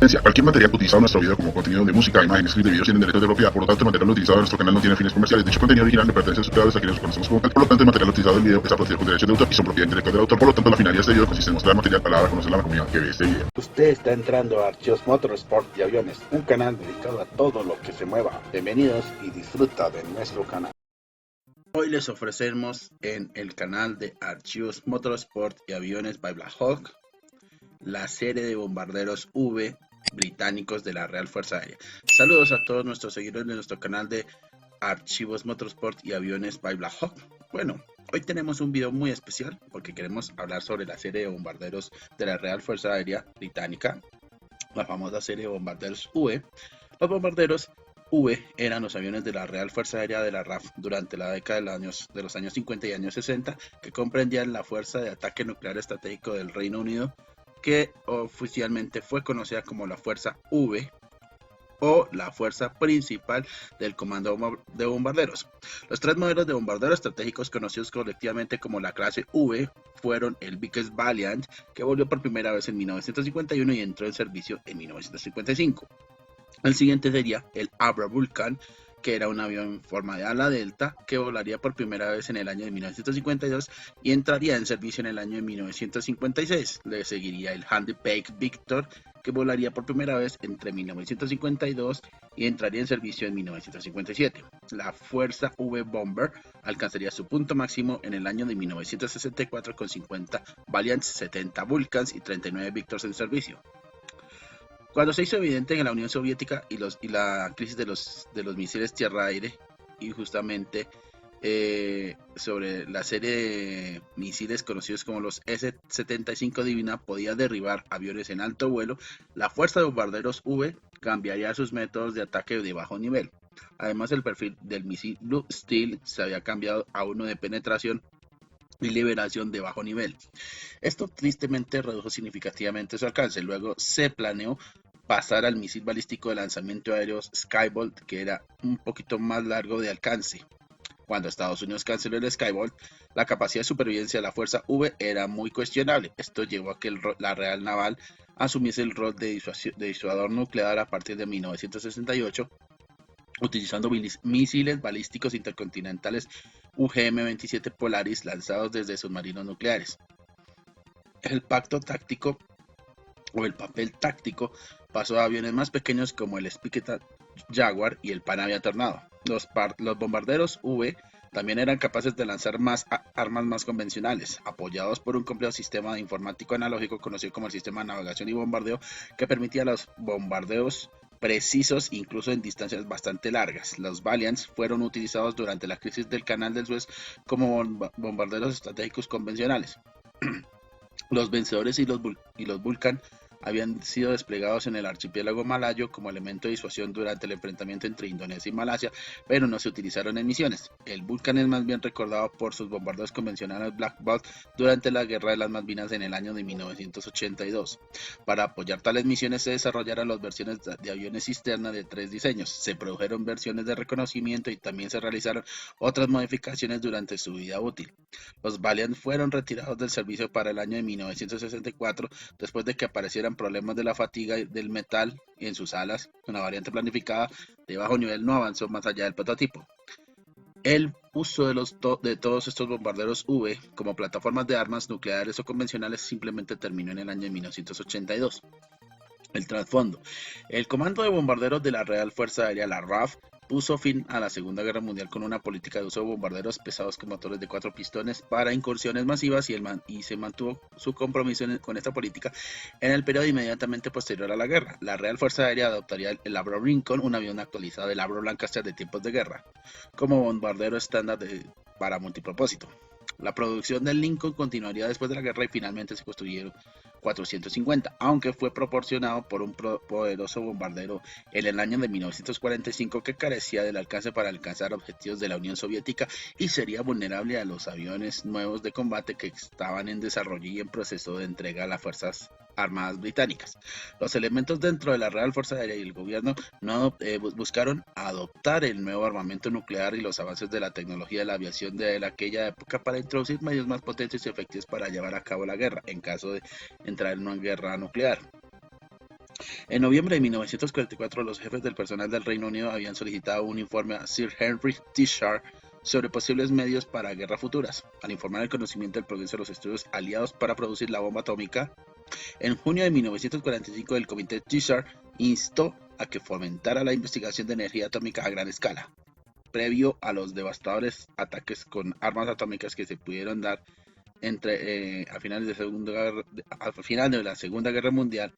Cualquier material utilizado en nuestro video como contenido de música, imágenes, clips de videos tienen derechos de propiedad. Por lo tanto, el material utilizado en nuestro canal no tiene fines comerciales. Dicho contenido original le pertenece a sus creadores a quienes los conocemos como tal. Por lo tanto, el material utilizado en el video está protegido con derechos de autor y son propiedad intelectual del autor. Por lo tanto, la finalidad de este video consiste en mostrar material para dar a conocer a la comunidad que ve este video. Usted está entrando a Archivos Motorsport y Aviones, un canal dedicado a todo lo que se mueva. Bienvenidos y disfruta de nuestro canal. Hoy les ofrecemos en el canal de Archivos Motorsport y Aviones by Black Hawk la serie de bombarderos V británicos de la Real Fuerza Aérea. Saludos a todos nuestros seguidores de nuestro canal de Archivos Motorsport y Aviones by Black Hawk. Bueno, hoy tenemos un video muy especial porque queremos hablar sobre la serie de bombarderos de la Real Fuerza Aérea Británica, la famosa serie de bombarderos V. Los bombarderos V eran los aviones de la Real Fuerza Aérea de la RAF durante la década de los años 50 y años 60, que comprendían la Fuerza de Ataque Nuclear Estratégico del Reino Unido, que oficialmente fue conocida como la Fuerza V o la fuerza principal del Comando de Bombarderos. Los tres modelos de bombarderos estratégicos conocidos colectivamente como la clase V fueron el Vickers Valiant, que volvió por primera vez en 1951 y entró en servicio en 1955. El siguiente sería el Abra Vulcan, que era un avión en forma de ala delta que volaría por primera vez en el año de 1952 y entraría en servicio en el año de 1956. Le seguiría el Handicap Victor, que volaría por primera vez entre 1952 y entraría en servicio en 1957. La Fuerza V Bomber alcanzaría su punto máximo en el año de 1964 con 50 Valiants, 70 Vulcans y 39 Victors en servicio. Cuando se hizo evidente en la Unión Soviética y la crisis de los misiles tierra-aire, y justamente sobre la serie de misiles conocidos como los S-75 Divina podía derribar aviones en alto vuelo, la Fuerza de Bombarderos V cambiaría sus métodos de ataque de bajo nivel. Además, el perfil del misil Blue Steel se había cambiado a uno de penetración y liberación de bajo nivel. Esto tristemente redujo significativamente su alcance. Luego se planeó pasar al misil balístico de lanzamiento aéreo Skybolt, que era un poquito más largo de alcance. Cuando Estados Unidos canceló el Skybolt, la capacidad de supervivencia de la Fuerza V era muy cuestionable. Esto llevó a que la Real Naval asumiese el rol de disuasor nuclear a partir de 1968, utilizando misiles balísticos intercontinentales UGM-27 Polaris lanzados desde submarinos nucleares. El pacto táctico o el papel táctico pasó a aviones más pequeños como el Spirit Jaguar y el Panavia Tornado. Los bombarderos V también eran capaces de lanzar armas más convencionales, apoyados por un complejo sistema informático analógico conocido como el sistema de navegación y bombardeo, que permitía los bombardeos precisos incluso en distancias bastante largas. Los Valiants fueron utilizados durante la crisis del Canal del Suez como bombarderos estratégicos convencionales. Los vencedores y los Vulcan habían sido desplegados en el archipiélago malayo como elemento de disuasión durante el enfrentamiento entre Indonesia y Malasia, pero no se utilizaron en misiones. El Vulcan es más bien recordado por sus bombardeos convencionales Black Bolt durante la Guerra de las Malvinas en el año de 1982. Para apoyar tales misiones se desarrollaron las versiones de aviones cisterna de 3 diseños, se produjeron versiones de reconocimiento y también se realizaron otras modificaciones durante su vida útil. Los Valiant fueron retirados del servicio para el año de 1964 después de que aparecieran problemas de la fatiga del metal en sus alas. Una variante planificada de bajo nivel no avanzó más allá del prototipo. El uso de todos estos bombarderos V como plataformas de armas nucleares o convencionales simplemente terminó en el año de 1982. El trasfondo. El Comando de Bombarderos de la Real Fuerza Aérea, la RAF, puso fin a la Segunda Guerra Mundial con una política de uso de bombarderos pesados con motores de 4 pistones para incursiones masivas y se mantuvo su compromiso con esta política en el periodo inmediatamente posterior a la guerra. La Real Fuerza Aérea adoptaría el Avro Lincoln, un avión actualizado del Avro Lancaster de tiempos de guerra, como bombardero estándar para multipropósito. La producción del Lincoln continuaría después de la guerra y finalmente se construyeron 450, aunque fue proporcionado por un poderoso bombardero en el año de 1945 que carecía del alcance para alcanzar objetivos de la Unión Soviética y sería vulnerable a los aviones nuevos de combate que estaban en desarrollo y en proceso de entrega a las Fuerzas Armadas británicas. Los elementos dentro de la Real Fuerza Aérea y el gobierno no buscaron adoptar el nuevo armamento nuclear y los avances de la tecnología de la aviación de aquella época para introducir medios más potentes y efectivos para llevar a cabo la guerra en caso de entrar en una guerra nuclear. En noviembre de 1944, los jefes del personal del Reino Unido habían solicitado un informe a Sir Henry Dishart sobre posibles medios para guerras futuras. Al informar el conocimiento del progreso de los estudios aliados para producir la bomba atómica, en junio de 1945 el comité Dishart instó a que fomentara la investigación de energía atómica a gran escala, previo a los devastadores ataques con armas atómicas que se pudieron dar a final de la Segunda Guerra Mundial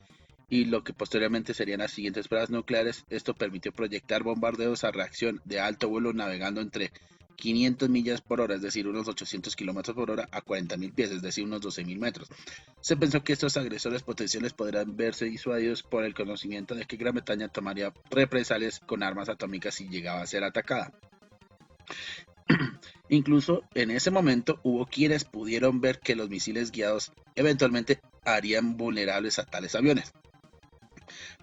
y lo que posteriormente serían las siguientes pruebas nucleares. Esto permitió proyectar bombardeos a reacción de alto vuelo navegando entre 500 millas por hora, es decir, unos 800 kilómetros por hora, a 40.000 pies, es decir, unos 12.000 metros. Se pensó que estos agresores potenciales podrían verse disuadidos por el conocimiento de que Gran Bretaña tomaría represalias con armas atómicas si llegaba a ser atacada. Incluso en ese momento hubo quienes pudieron ver que los misiles guiados eventualmente harían vulnerables a tales aviones.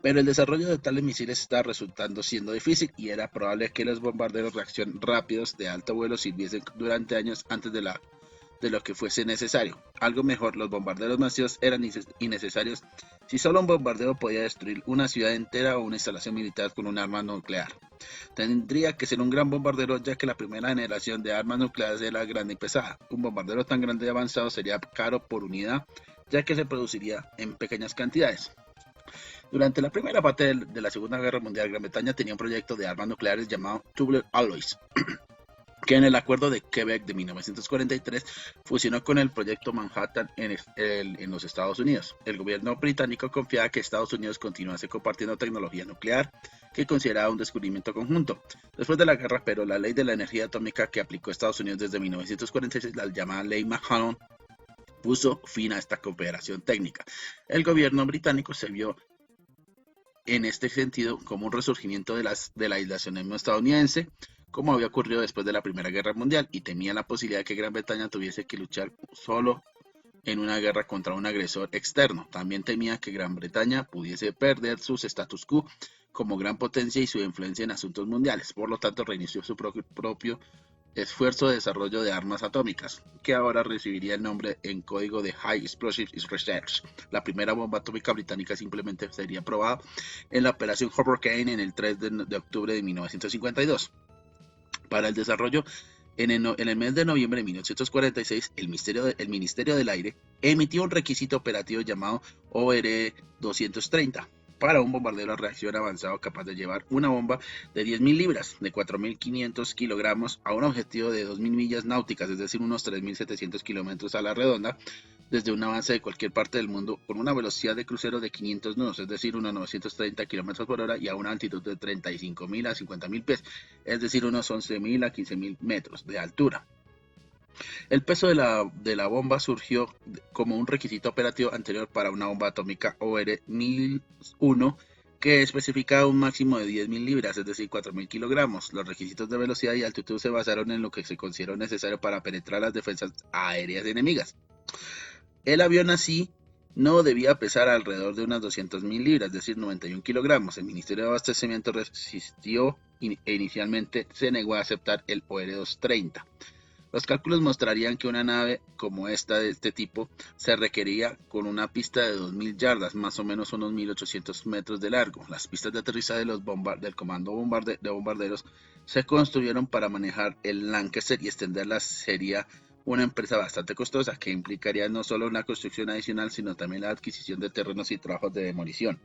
Pero el desarrollo de tales misiles estaba resultando siendo difícil y era probable que los bombarderos de reacción rápidos de alto vuelo sirviesen durante años antes de lo que fuese necesario. Algo mejor, los bombarderos masivos eran innecesarios si solo un bombardeo podía destruir una ciudad entera o una instalación militar con un arma nuclear. Tendría que ser un gran bombardero, ya que la primera generación de armas nucleares era grande y pesada. Un bombardero tan grande y avanzado sería caro por unidad, ya que se produciría en pequeñas cantidades. Durante la primera parte de la Segunda Guerra Mundial, Gran Bretaña tenía un proyecto de armas nucleares llamado Tubular Alloys, que en el Acuerdo de Quebec de 1943 fusionó con el Proyecto Manhattan en los Estados Unidos. El gobierno británico confiaba que Estados Unidos continuase compartiendo tecnología nuclear, que consideraba un descubrimiento conjunto. Después de la guerra, pero la ley de la energía atómica que aplicó Estados Unidos desde 1946, la llamada Ley Mulholland, puso fin a esta cooperación técnica. El gobierno británico se vio en este sentido como un resurgimiento del aislacionismo estadounidense, como había ocurrido después de la Primera Guerra Mundial, y temía la posibilidad de que Gran Bretaña tuviese que luchar solo en una guerra contra un agresor externo. También temía que Gran Bretaña pudiese perder su status quo como gran potencia y su influencia en asuntos mundiales. Por lo tanto, reinició su propio esfuerzo de desarrollo de armas atómicas, que ahora recibiría el nombre en código de High Explosive Research. La primera bomba atómica británica simplemente sería probada en la operación Hurricane en el 3 de octubre de 1952. Para el desarrollo, en el mes de noviembre de 1946, el Ministerio del Aire emitió un requisito operativo llamado OR-230 para un bombardero a reacción avanzado capaz de llevar una bomba de 10.000 libras, de 4.500 kilogramos, a un objetivo de 2.000 millas náuticas, es decir, unos 3.700 kilómetros a la redonda, desde un avance de cualquier parte del mundo con una velocidad de crucero de 500 nudos, es decir, unos 930 kilómetros por hora, y a una altitud de 35.000 a 50.000 pies, es decir, unos 11.000 a 15.000 metros de altura. El peso de la bomba surgió como un requisito operativo anterior para una bomba atómica OR-1001 que especificaba un máximo de 10.000 libras, es decir, 4.000 kilogramos. Los requisitos de velocidad y altitud se basaron en lo que se consideró necesario para penetrar las defensas aéreas enemigas. El avión así no debía pesar alrededor de unas 200.000 libras, es decir, 91 kilogramos. El Ministerio de Abastecimiento resistió e inicialmente se negó a aceptar el OR-230. Los cálculos mostrarían que una nave como esta de este tipo se requería con una pista de 2.000 yardas, más o menos unos 1.800 metros de largo. Las pistas de aterrizaje del Comando de Bombarderos se construyeron para manejar el Lancaster, y extenderlas sería una empresa bastante costosa que implicaría no solo una construcción adicional, sino también la adquisición de terrenos y trabajos de demolición.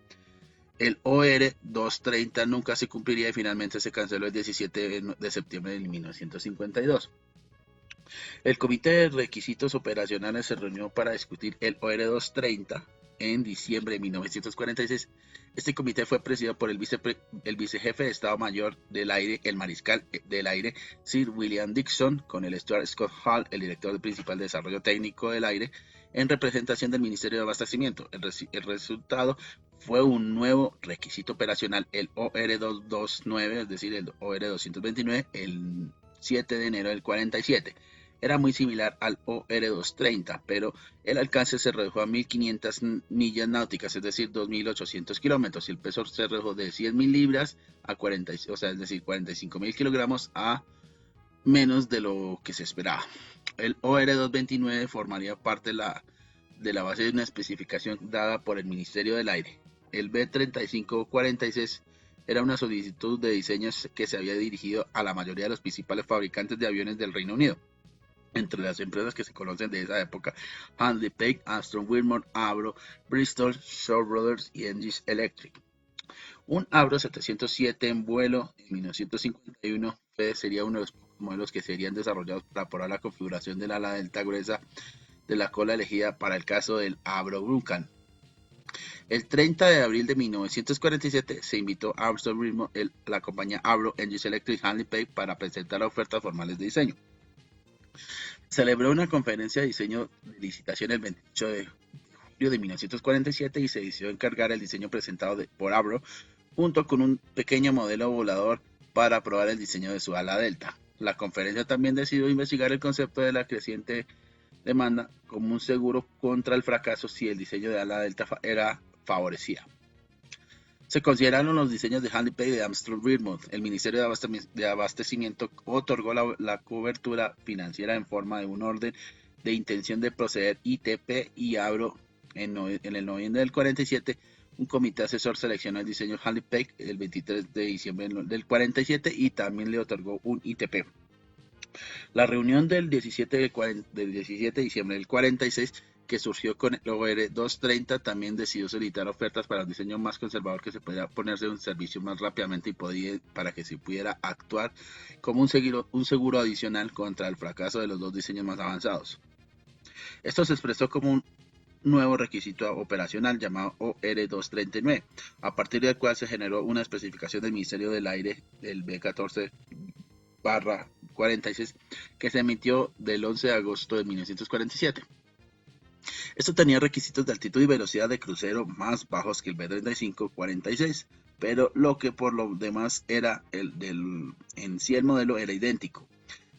El OR-230 nunca se cumpliría y finalmente se canceló el 17 de septiembre de 1952. El Comité de Requisitos Operacionales se reunió para discutir el OR-230 en diciembre de 1946. Este comité fue presidido por el vicejefe de Estado Mayor del Aire, el mariscal del aire Sir William Dixon, con el Stuart Scott Hall, el director principal de Desarrollo Técnico del Aire, en representación del Ministerio de Abastecimiento. El resultado fue un nuevo requisito operacional, el OR-229, es decir, el OR-229, el 7 de enero del 47. Era muy similar al OR-230, pero el alcance se redujo a 1.500 millas náuticas, es decir, 2.800 kilómetros, y el peso se redujo de 100.000 libras a 40, o sea, es decir, 45.000 kilogramos a menos de lo que se esperaba. El OR-229 formaría parte de la base de una especificación dada por el Ministerio del Aire. El B-35-46 era una solicitud de diseños que se había dirigido a la mayoría de los principales fabricantes de aviones del Reino Unido. Entre las empresas que se conocen de esa época, Handley Page, Armstrong Whitmore, Avro, Bristol, Shaw Brothers y Engis Electric. Un Avro 707 en vuelo en 1951 sería uno de los pocos modelos que serían desarrollados para probar la configuración del ala delta gruesa de la cola elegida para el caso del Avro Vulcan. El 30 de abril de 1947 se invitó a Armstrong Whitmore, la compañía Avro, Engis Electric y Handley Page para presentar ofertas formales de diseño. Celebró una conferencia de diseño de licitación el 28 de julio de 1947 y se decidió encargar el diseño presentado por Avro junto con un pequeño modelo volador para probar el diseño de su ala delta. La conferencia también decidió investigar el concepto de la creciente demanda como un seguro contra el fracaso si el diseño de ala delta era favorecida. Se consideraron los diseños de Handley Page y de Armstrong Whitmore. El Ministerio de Abastecimiento otorgó la cobertura financiera en forma de un orden de intención de proceder ITP y Avro. En el noviembre del 47, un comité asesor seleccionó el diseño Handley Page el 23 de diciembre del 47 y también le otorgó un ITP. La reunión del 17 de diciembre del 46, que surgió con el OR 230, también decidió solicitar ofertas para un diseño más conservador que se pudiera ponerse en servicio más rápidamente y para que se pudiera actuar como un seguro adicional contra el fracaso de los dos diseños más avanzados. Esto se expresó como un nuevo requisito operacional llamado OR239, a partir del cual se generó una especificación del Ministerio del Aire del B14/46 que se emitió del 11 de agosto de 1947. Esto tenía requisitos de altitud y velocidad de crucero más bajos que el B-35-46, pero lo que por lo demás era en sí el modelo era idéntico.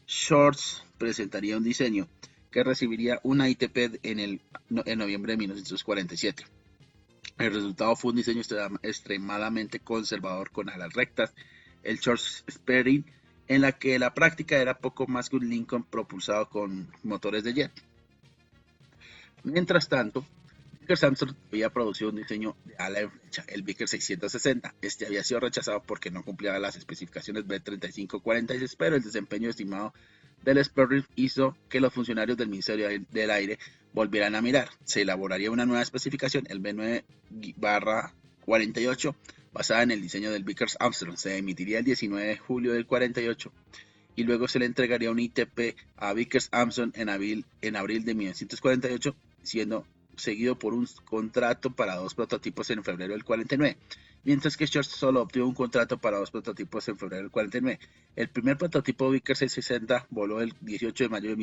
Shorts presentaría un diseño que recibiría una ITP en noviembre de 1947. El resultado fue un diseño extremadamente conservador con alas rectas, el Shorts Sperry, en la que la práctica era poco más que un Lincoln propulsado con motores de jet. Mientras tanto, Vickers Armstrong había producido un diseño de ala en flecha, el Vickers 660. Este había sido rechazado porque no cumplía las especificaciones B-35-46, pero el desempeño estimado del Sperry hizo que los funcionarios del Ministerio del Aire volvieran a mirar. Se elaboraría una nueva especificación, el B9/48, basada en el diseño del Vickers Armstrong. Se emitiría el 19 de julio del 48 y luego se le entregaría un ITP a Vickers Armstrong en abril de 1948, siendo seguido por un contrato para 2 prototipos en febrero del 49, mientras que Shorts solo obtuvo un contrato para 2 prototipos en febrero del 49. El primer prototipo Vickers 660 voló el 18 de mayo de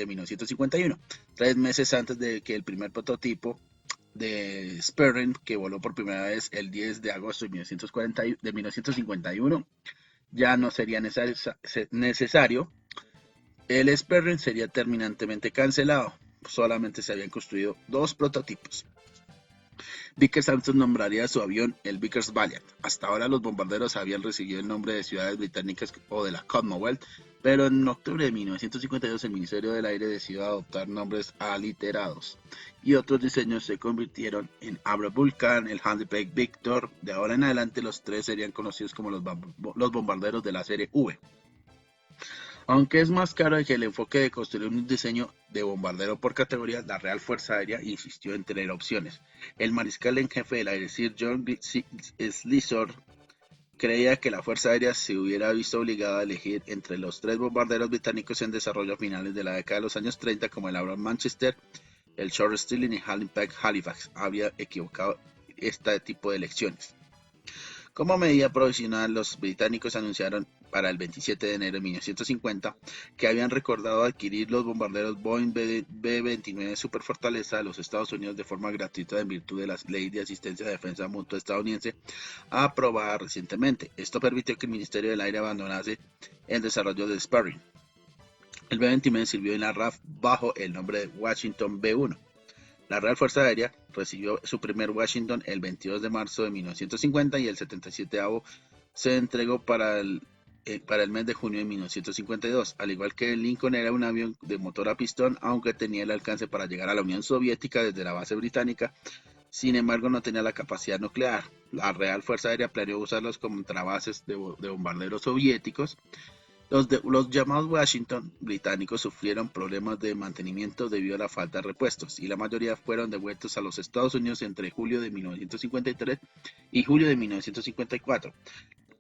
1951, 3 meses antes de que el primer prototipo de Sperry, que voló por primera vez el 10 de agosto de 1951, ya no sería necesario. El Sperry sería terminantemente cancelado. Solamente se habían construido 2 prototipos. Vickers Armstrong nombraría a su avión el Vickers Valiant. Hasta ahora los bombarderos habían recibido el nombre de ciudades británicas o de la Commonwealth, pero en octubre de 1952 el Ministerio del Aire decidió adoptar nombres aliterados y otros diseños se convirtieron en Avro Vulcan, el Handley Page Victor. De ahora en adelante los 3 serían conocidos como los bombarderos de la serie V. Aunque es más caro que el enfoque de construir un diseño de bombardero por categoría, la Real Fuerza Aérea insistió en tener opciones. El mariscal en jefe del aire, Sir John Sleasor, creía que la Fuerza Aérea se hubiera visto obligada a elegir entre los 3 bombarderos británicos en desarrollo a finales de la década de los años 30, como el Avro Manchester, el Short Stirling y Handley Page Halifax. Habría equivocado este tipo de elecciones. Como medida provisional, los británicos anunciaron para el 27 de enero de 1950 que habían recordado adquirir los bombarderos Boeing B-29 Super Fortaleza de los Estados Unidos de forma gratuita en virtud de la Ley de Asistencia de Defensa Mutua estadounidense aprobada recientemente. Esto permitió que el Ministerio del Aire abandonase el desarrollo de Sperry. El B-29 sirvió en la RAF bajo el nombre de Washington B-1. La Real Fuerza Aérea recibió su primer Washington el 22 de marzo de 1950 y el 77º se entregó para el mes de junio de 1952. Al igual que el Lincoln, era un avión de motor a pistón, aunque tenía el alcance para llegar a la Unión Soviética desde la base británica Sin embargo, no tenía la capacidad nuclear. La Real Fuerza Aérea planeó usarlos como contrabases de bombarderos soviéticos. Los llamados Washington británicos sufrieron problemas de mantenimiento debido a la falta de repuestos, y la mayoría fueron devueltos a los Estados Unidos entre julio de 1953 y julio de 1954.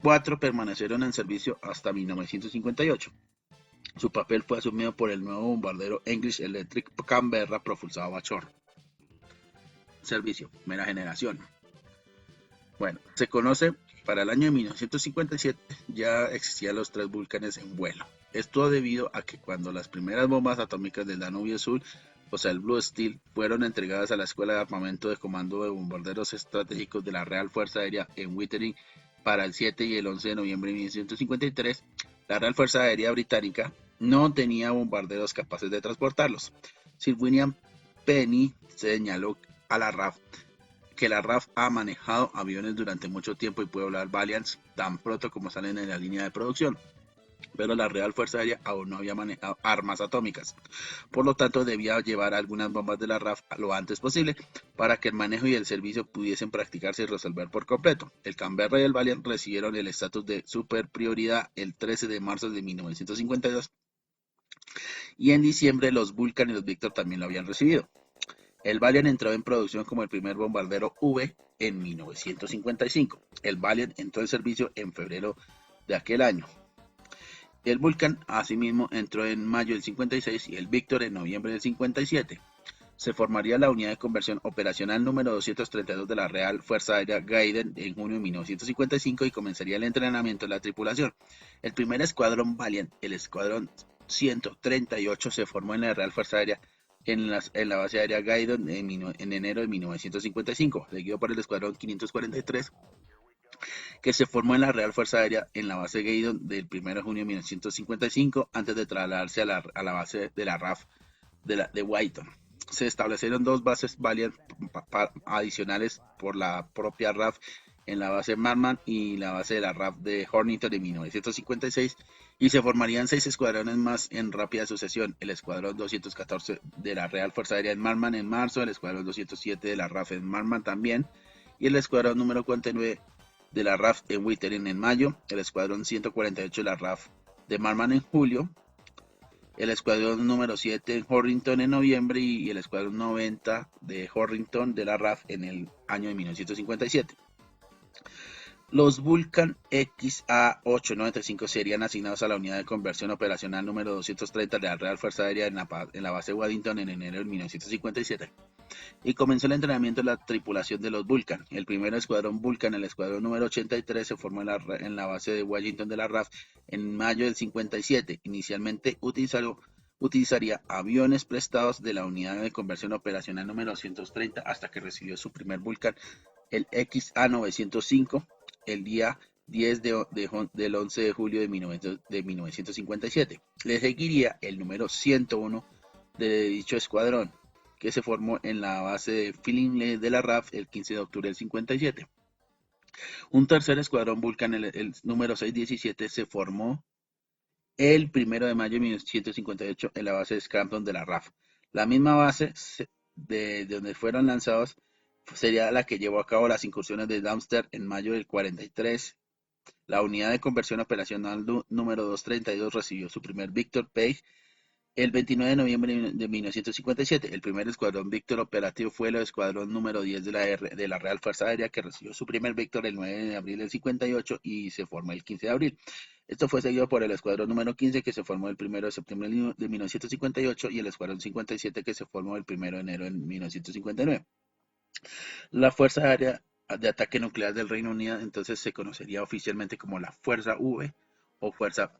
4 permanecieron en servicio hasta 1958. Su papel fue asumido por el nuevo bombardero English Electric Canberra propulsado a chorro. Servicio, primera generación. Bueno, se conoce para el año de 1957 ya existían los 3 Vulcanes en vuelo. Esto debido a que cuando las primeras bombas atómicas del Danubio Sur, o sea el Blue Steel, fueron entregadas a la Escuela de Armamento de Comando de Bombarderos Estratégicos de la Real Fuerza Aérea en Wittering para el 7 y el 11 de noviembre de 1953, la Real Fuerza Aérea Británica no tenía bombarderos capaces de transportarlos. Sir William Penny señaló a la RAF que la RAF ha manejado aviones durante mucho tiempo y puede volar Valiants tan pronto como salen en la línea de producción, pero la Real Fuerza Aérea aún no había manejado armas atómicas. Por lo tanto, debía llevar algunas bombas de la RAF lo antes posible para que el manejo y el servicio pudiesen practicarse y resolver por completo. El Canberra y el Valiant recibieron el estatus de super prioridad el 13 de marzo de 1952 y en diciembre los Vulcan y los Victor también lo habían recibido. El Valiant entró en producción como el primer bombardero V en 1955. El Valiant entró en servicio en febrero de aquel año. El Vulcan, asimismo, entró en mayo del 56 y el Victor en noviembre del 57. Se formaría la unidad de conversión operacional número 232 de la Real Fuerza Aérea Gaydon en junio de 1955 y comenzaría el entrenamiento de la tripulación. El primer escuadrón Valiant, el escuadrón 138, se formó en la Real Fuerza Aérea en la base aérea Gaydon en enero de 1955, seguido por el escuadrón 543, que se formó en la Real Fuerza Aérea en la base Gaydon del 1 de junio de 1955, antes de trasladarse a la base de la RAF de Washington. Se establecieron 2 bases Valiant adicionales por la propia RAF en la base Marman y la base de la RAF de Hornington de 1956, y se formarían 6 escuadrones más en rápida sucesión: el escuadrón 214 de la Real Fuerza Aérea en Marman en marzo, el escuadrón 207 de la RAF en Marman también, y el escuadrón número 49 de la RAF en Wittering en mayo, el escuadrón 148 de la RAF de Marman en julio, el escuadrón número 7 en Horrington en noviembre y el escuadrón 90 de Horrington de la RAF en el año de 1957. Los Vulcan XA-895 serían asignados a la unidad de conversión operacional número 230 de la Real Fuerza Aérea en la base Waddington en enero de 1957. Y comenzó el entrenamiento de la tripulación de los Vulcan. El primer escuadrón Vulcan, el escuadrón número 83, se formó en la base de Washington de la RAF en mayo del 57. Inicialmente utilizaría aviones prestados de la unidad de conversión operacional número 230 hasta que recibió su primer Vulcan, el XA-905, el día 10 del 11 de julio de 1957. Le seguiría el número 101 de dicho escuadrón, que se formó en la base de Finley de la RAF el 15 de octubre del 57. Un tercer escuadrón Vulcan, el número 617, se formó el 1 de mayo de 1958 en la base de Scranton de la RAF. La misma base de donde fueron lanzados sería la que llevó a cabo las incursiones de Downster en mayo del 43. La unidad de conversión operacional número 232 recibió su primer Victor Page el 29 de noviembre de 1957. El primer escuadrón Victor operativo fue el escuadrón número 10 de la Real Fuerza Aérea, que recibió su primer Victor el 9 de abril del 58 y se formó el 15 de abril. Esto fue seguido por el escuadrón número 15, que se formó el 1 de septiembre de 1958, y el escuadrón 57, que se formó el 1 de enero de 1959. La Fuerza Aérea de Ataque Nuclear del Reino Unido entonces se conocería oficialmente como la Fuerza V o Fuerza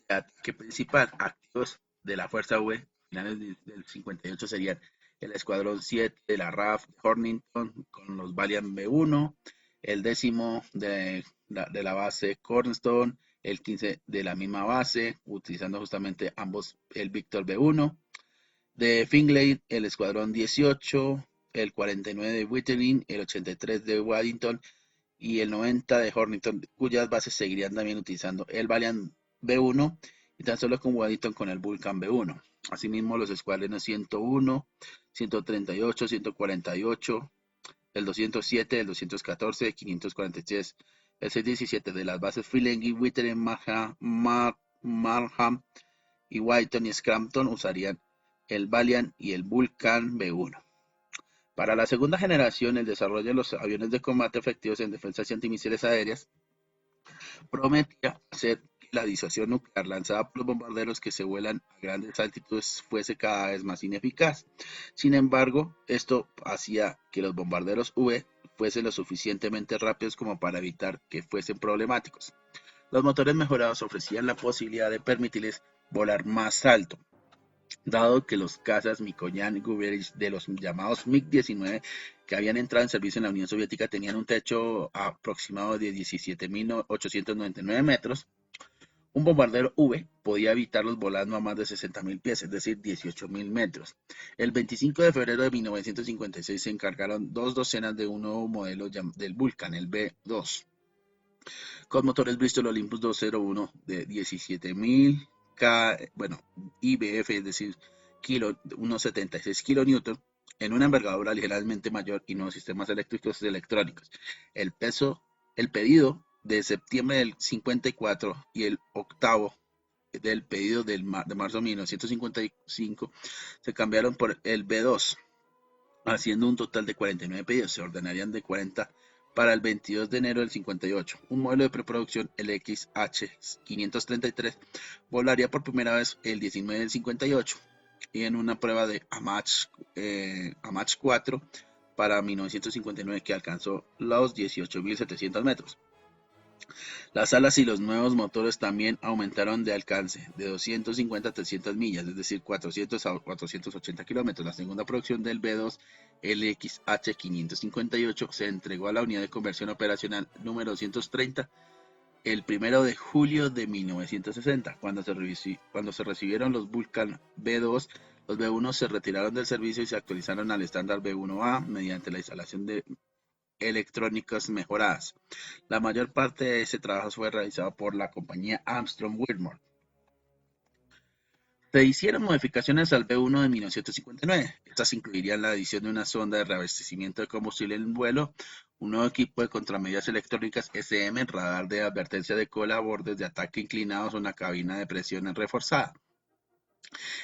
de Ataque Principal. Activos de la Fuerza V finales del 58 serían el Escuadrón 7 de la RAF de Hornington con los Valiant B1, el 10º de la base Cornerstone, el 15 de la misma base, utilizando justamente ambos el Victor B1, de Finley el Escuadrón 18, el 49 de Wittering, el 83 de Waddington y el 90 de Hornington, cuyas bases seguirían también utilizando el Valiant B1 y tan solo con Waddington con el Vulcan B1. Asimismo, los escuadrones 101, 138, 148, el 207, el 214, 543, el 617 de las bases Feeling, Wittering, Markham y Whiton y Scranton usarían el Valiant y el Vulcan B-1. Para la segunda generación, el desarrollo de los aviones de combate efectivos en defensas y antimisiles aéreas prometía hacer que la disuasión nuclear lanzada por los bombarderos que se vuelan a grandes altitudes fuese cada vez más ineficaz. Sin embargo, esto hacía que los bombarderos V fuesen lo suficientemente rápidos como para evitar que fuesen problemáticos. Los motores mejorados ofrecían la posibilidad de permitirles volar más alto, dado que los cazas Mikoyan y Gurevich de los llamados MiG-19 que habían entrado en servicio en la Unión Soviética tenían un techo aproximado de 17.899 metros. Un bombardero V podía evitarlos volando a más de 60.000 pies, es decir, 18.000 metros. El 25 de febrero de 1956 se encargaron 2 docenas de un nuevo modelo del Vulcan, el B-2, con motores Bristol Olympus 201 de 17.000 IBF, es decir, unos 76 kilonewton, en una envergadura ligeramente mayor y nuevos sistemas eléctricos y electrónicos. El pedido de septiembre del 54 y el octavo del pedido de marzo de 1955 se cambiaron por el B2, haciendo un total de 49 pedidos. Se ordenarían de 40 para el 22 de enero del 58. Un modelo de preproducción, el XH533, volaría por primera vez el 19 del 58 y en una prueba de AMACH 4 para 1959 que alcanzó los 18.700 metros. Las alas y los nuevos motores también aumentaron de alcance, de 250 a 300 millas, es decir, 400 a 480 kilómetros. La segunda producción del B-2 LXH558 se entregó a la unidad de conversión operacional número 230 el 1 de julio de 1960. Cuando se recibieron los Vulcan B-2, los B-1 se retiraron del servicio y se actualizaron al estándar B-1A mediante la instalación de electrónicas mejoradas. La mayor parte de ese trabajo fue realizado por la compañía Armstrong Whitmore. Se hicieron modificaciones al B-1 de 1959. Estas incluirían la adición de una sonda de reabastecimiento de combustible en vuelo, un nuevo equipo de contramedidas electrónicas SM, radar de advertencia de cola, bordes de ataque inclinados, una cabina de presión reforzada.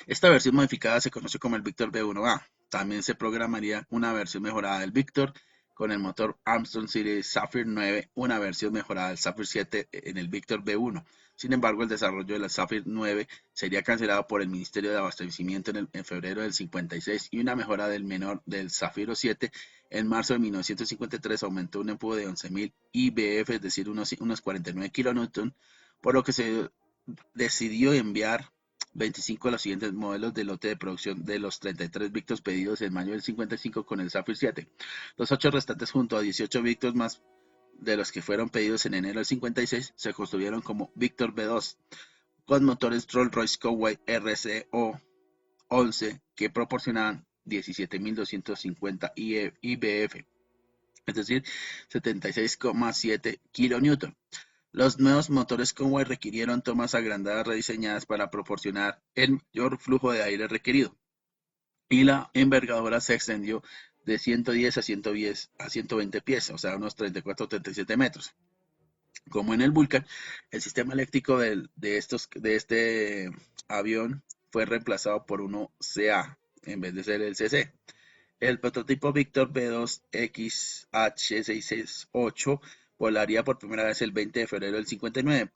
Esta versión modificada se conoce como el Victor B-1A. También se programaría una versión mejorada del Victor con el motor Armstrong Series Zephyr 9, una versión mejorada del Zephyr 7 en el Victor B-1. Sin embargo, el desarrollo de la Zephyr 9 sería cancelado por el Ministerio de Abastecimiento en febrero del 56 y una mejora del menor del Zafiro 7 en marzo de 1953 aumentó un empujo de 11.000 IBF, es decir, unos 49 kilonewton, por lo que se decidió enviar 25 de los siguientes modelos del lote de producción de los 33 Victors pedidos en mayo del 55 con el Zephyr 7. Los 8 restantes junto a 18 Victors más de los que fueron pedidos en enero del 56 se construyeron como Victor B2 con motores Rolls-Royce Conway RCO-11 que proporcionaban 17.250 IBF, es decir, 76,7 kilonewton. Los nuevos motores Conway requirieron tomas agrandadas rediseñadas para proporcionar el mayor flujo de aire requerido, y la envergadura se extendió de 110 a 120 pies, o sea, unos 34 o 37 metros. Como en el Vulcan, el sistema eléctrico de este avión fue reemplazado por uno CA en vez de ser el CC. El prototipo Victor B2 XH668 volaría por primera vez el 20 de febrero del 59,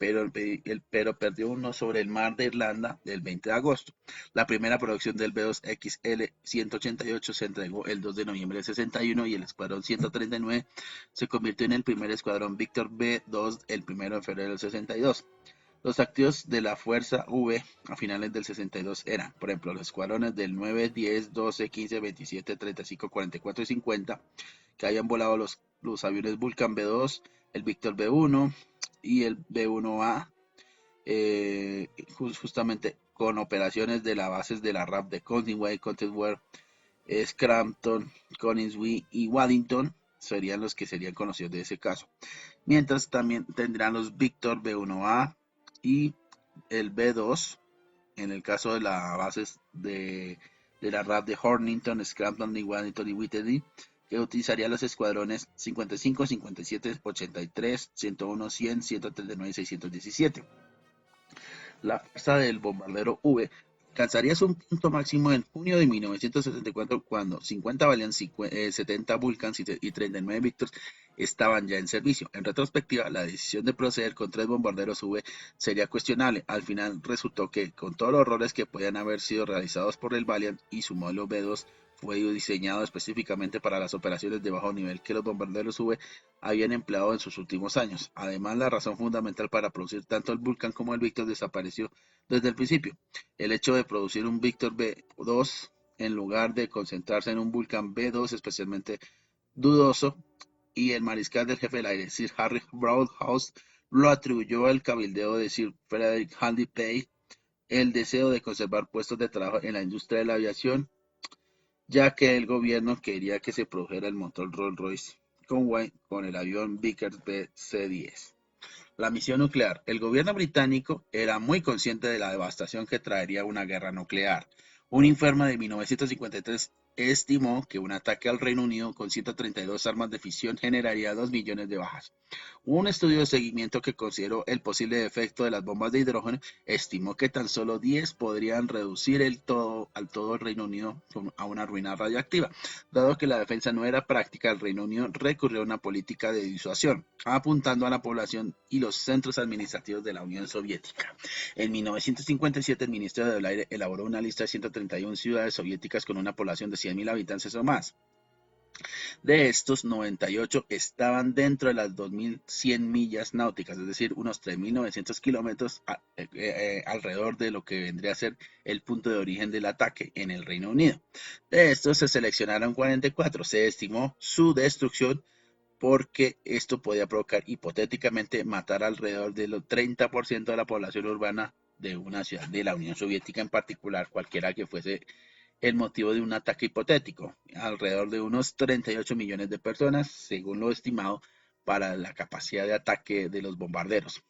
pero perdió uno sobre el mar de Irlanda el 20 de agosto. La primera producción del B2 XL188 se entregó el 2 de noviembre del 61 y el escuadrón 139 se convirtió en el primer escuadrón Victor B2 el 1 de febrero del 62. Los activos de la Fuerza V a finales del 62 eran, por ejemplo, los escuadrones del 9, 10, 12, 15, 27, 35, 44 y 50, que habían volado los aviones Vulcan B2, el Victor B1 y el B1A, justamente con operaciones de las bases de la RAF de Conway, Cottesmore, Scranton, Coningsby y Waddington, serían los que serían conocidos de ese caso. Mientras también tendrán los Victor B1A y el B2 en el caso de las bases de la RAF de Hornington, Scranton, Waddington y Whitney, que utilizaría los escuadrones 55, 57, 83, 101, 100, 139 y 617. La fuerza del bombardero V alcanzaría su punto máximo en junio de 1974 cuando 50 Valiant, 70 Vulcans y 39 Victors estaban ya en servicio. En retrospectiva, la decisión de proceder con 3 bombarderos V sería cuestionable. Al final resultó que, con todos los errores que podían haber sido realizados por el Valiant y su modelo B2 fue diseñado específicamente para las operaciones de bajo nivel que los bombarderos V habían empleado en sus últimos años. Además, la razón fundamental para producir tanto el Vulcan como el Victor desapareció desde el principio. El hecho de producir un Victor B2 en lugar de concentrarse en un Vulcan B2 especialmente dudoso, y el mariscal del jefe del aire, Sir Harry Broadhouse, lo atribuyó al cabildeo de Sir Frederick Handley, el deseo de conservar puestos de trabajo en la industria de la aviación, ya que el gobierno quería que se produjera el motor Rolls-Royce Conway con el avión Vickers C-10. La misión nuclear. El gobierno británico era muy consciente de la devastación que traería una guerra nuclear. Un informe de 1953 estimó que un ataque al Reino Unido con 132 armas de fisión generaría 2 millones de bajas. Un estudio de seguimiento que consideró el posible efecto de las bombas de hidrógeno estimó que tan solo 10 podrían reducir al todo el Reino Unido a una ruina radiactiva. Dado que la defensa no era práctica, el Reino Unido recurrió a una política de disuasión, apuntando a la población y los centros administrativos de la Unión Soviética. En 1957, el Ministerio del Aire elaboró una lista de 131 ciudades soviéticas con una población de 100.000 habitantes o más. De estos, 98 estaban dentro de las 2.100 millas náuticas, es decir, unos 3.900 kilómetros alrededor de lo que vendría a ser el punto de origen del ataque en el Reino Unido. De estos se seleccionaron 44. Se estimó su destrucción porque esto podía provocar hipotéticamente matar alrededor del 30% de la población urbana de una ciudad de la Unión Soviética en particular, cualquiera que fuese el motivo de un ataque hipotético, alrededor de unos 38 millones de personas, según lo estimado, para la capacidad de ataque de los bombarderos.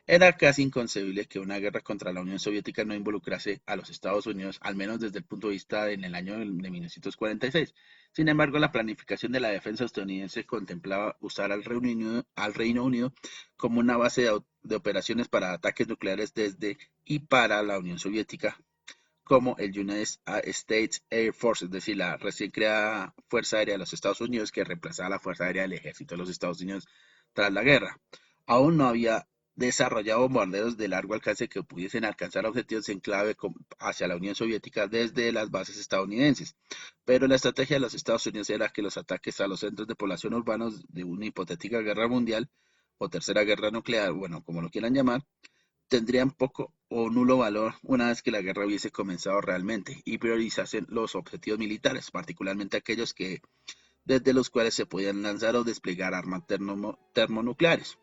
Era casi inconcebible que una guerra contra la Unión Soviética no involucrase a los Estados Unidos, al menos desde el punto de vista en el año de 1946. Sin embargo, la planificación de la defensa estadounidense contemplaba usar al Reino Unido como una base de operaciones para ataques nucleares desde y para la Unión Soviética, como el United States Air Force, es decir, la recién creada Fuerza Aérea de los Estados Unidos que reemplazaba a la Fuerza Aérea del Ejército de los Estados Unidos tras la guerra. Aún no había desarrollado bombarderos de largo alcance que pudiesen alcanzar objetivos en clave hacia la Unión Soviética desde las bases estadounidenses. Pero la estrategia de los Estados Unidos era que los ataques a los centros de población urbanos de una hipotética guerra mundial o tercera guerra nuclear, bueno, como lo quieran llamar, tendrían poco o nulo valor una vez que la guerra hubiese comenzado realmente y priorizasen los objetivos militares, particularmente aquellos desde los cuales se podían lanzar o desplegar armas termonucleares.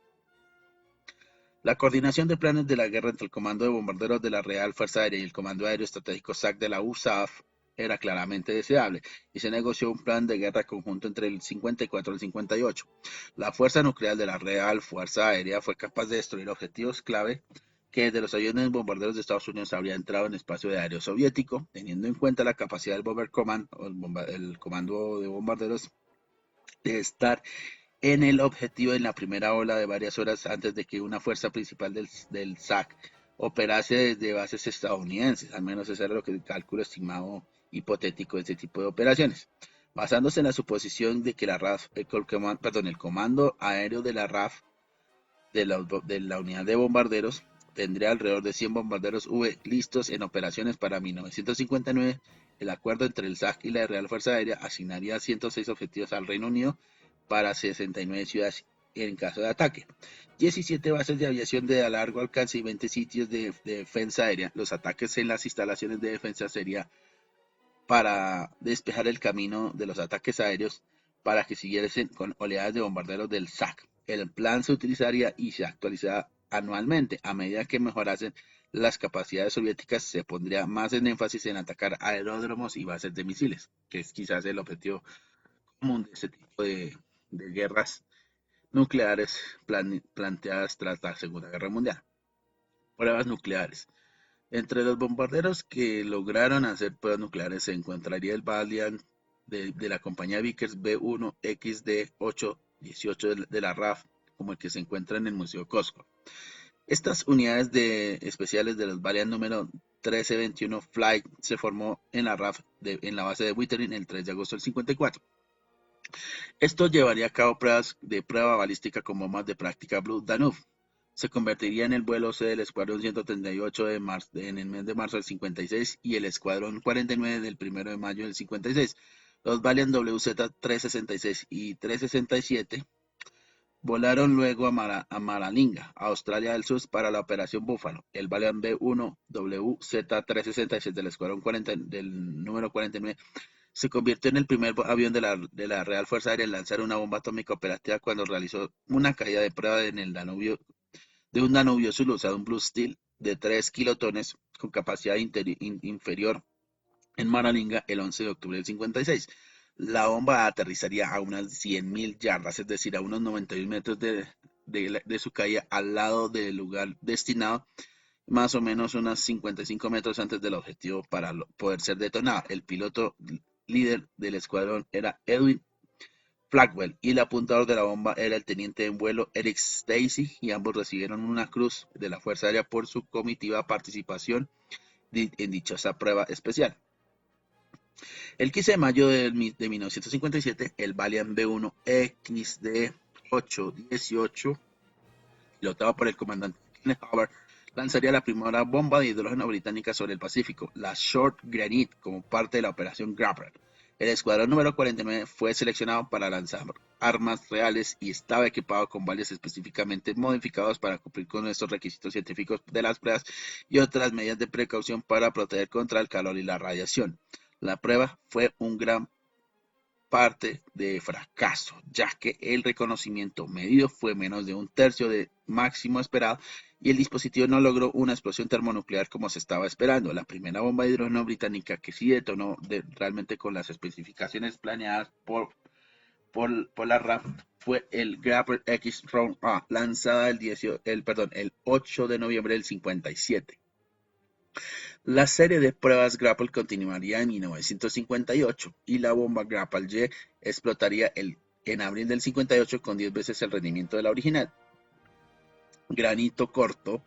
La coordinación de planes de la guerra entre el Comando de Bombarderos de la Real Fuerza Aérea y el Comando Aéreo Estratégico SAC de la USAF era claramente deseable y se negoció un plan de guerra conjunto entre el 54 y el 58. La fuerza nuclear de la Real Fuerza Aérea fue capaz de destruir objetivos clave que desde los aviones bombarderos de Estados Unidos habría entrado en espacio aéreo soviético, teniendo en cuenta la capacidad del Bomber Command, o el comando de bombarderos, de estar en el objetivo en la primera ola de varias horas antes de que una fuerza principal del SAC operase desde bases estadounidenses. Al menos ese era lo que el cálculo estimado hipotético de este tipo de operaciones. Basándose en la suposición de que la RAF, el comando aéreo de la RAF de la unidad de bombarderos tendría alrededor de 100 bombarderos V listos en operaciones para 1959. El acuerdo entre el SAC y la Real Fuerza Aérea asignaría 106 objetivos al Reino Unido para 69 ciudades en caso de ataque, 17 bases de aviación de largo alcance y 20 sitios de defensa aérea. Los ataques en las instalaciones de defensa sería para despejar el camino de los ataques aéreos para que siguiesen con oleadas de bombarderos del SAC. El plan se utilizaría y se actualizaría anualmente. A medida que mejorasen las capacidades soviéticas, se pondría más en énfasis en atacar aeródromos y bases de misiles, que es quizás el objetivo común de este tipo de guerras nucleares planteadas tras la Segunda Guerra Mundial. Pruebas nucleares. Entre los bombarderos que lograron hacer pruebas nucleares se encontraría el Valiant de la compañía Vickers B1XD818 de la RAF, como el que se encuentra en el Museo Cosco. Estas unidades especiales de los Valiant número 1321 Flight se formó en la RAF en la base de Wittering el 3 de agosto del 54. Esto llevaría a cabo pruebas de prueba balística con bombas de práctica Blue Danube. Se convertiría en el vuelo C del Escuadrón 138 en el mes de marzo del 56 y el Escuadrón 49 del 1 de mayo del 56. Los Valiant WZ-366 y 367 volaron luego a Maralinga, Australia del Sur, para la Operación Búfalo. El Valiant B-1 WZ-366 del Escuadrón 40, del número 49 se convirtió en el primer avión de la Real Fuerza Aérea en lanzar una bomba atómica operativa cuando realizó una caída de prueba en el Danubio, de un Danubio Zulu, usado un Blue Steel de 3 kilotones con capacidad inferior en Maralinga el 11 de octubre del 56. La bomba aterrizaría a unas 100.000 yardas, es decir, a unos 91 metros de su caída al lado del lugar destinado, más o menos unos 55 metros antes del objetivo para poder ser detonada. El piloto líder del escuadrón era Edwin Flagwell y el apuntador de la bomba era el teniente en vuelo Eric Stacy, y ambos recibieron una cruz de la Fuerza Aérea por su comitiva participación en dichosa prueba especial. El 15 de mayo de 1957, el Valiant B-1 XD-818, pilotado por el comandante Kenneth Howard, lanzaría la primera bomba de hidrógeno británica sobre el Pacífico, la Short Granite, como parte de la Operación Grapple. El escuadrón número 49 fue seleccionado para lanzar armas reales y estaba equipado con bales específicamente modificados para cumplir con estos requisitos científicos de las pruebas y otras medidas de precaución para proteger contra el calor y la radiación. La prueba fue un gran parte de fracaso, ya que el reconocimiento medido fue menos de un tercio del máximo esperado y el dispositivo no logró una explosión termonuclear como se estaba esperando. La primera bomba de hidrógeno británica que sí detonó realmente con las especificaciones planeadas por la RAF fue el Grapple X Round A, lanzada el 8 de noviembre del 57. La serie de pruebas Grapple continuaría en 1958 y la bomba Grapple Y explotaría en abril del 58 con 10 veces el rendimiento de la original. Granito Corto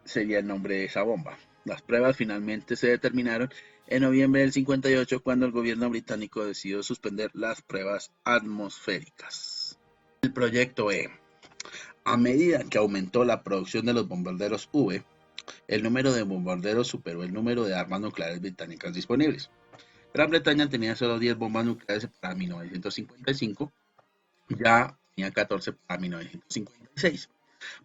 sería el nombre de esa bomba. Las pruebas finalmente se determinaron en noviembre del 58 cuando el gobierno británico decidió suspender las pruebas atmosféricas. El proyecto E. A medida que aumentó la producción de los bombarderos V, el número de bombarderos superó el número de armas nucleares británicas disponibles. Gran Bretaña tenía solo 10 bombas nucleares para 1955, ya tenía 14 para 1956.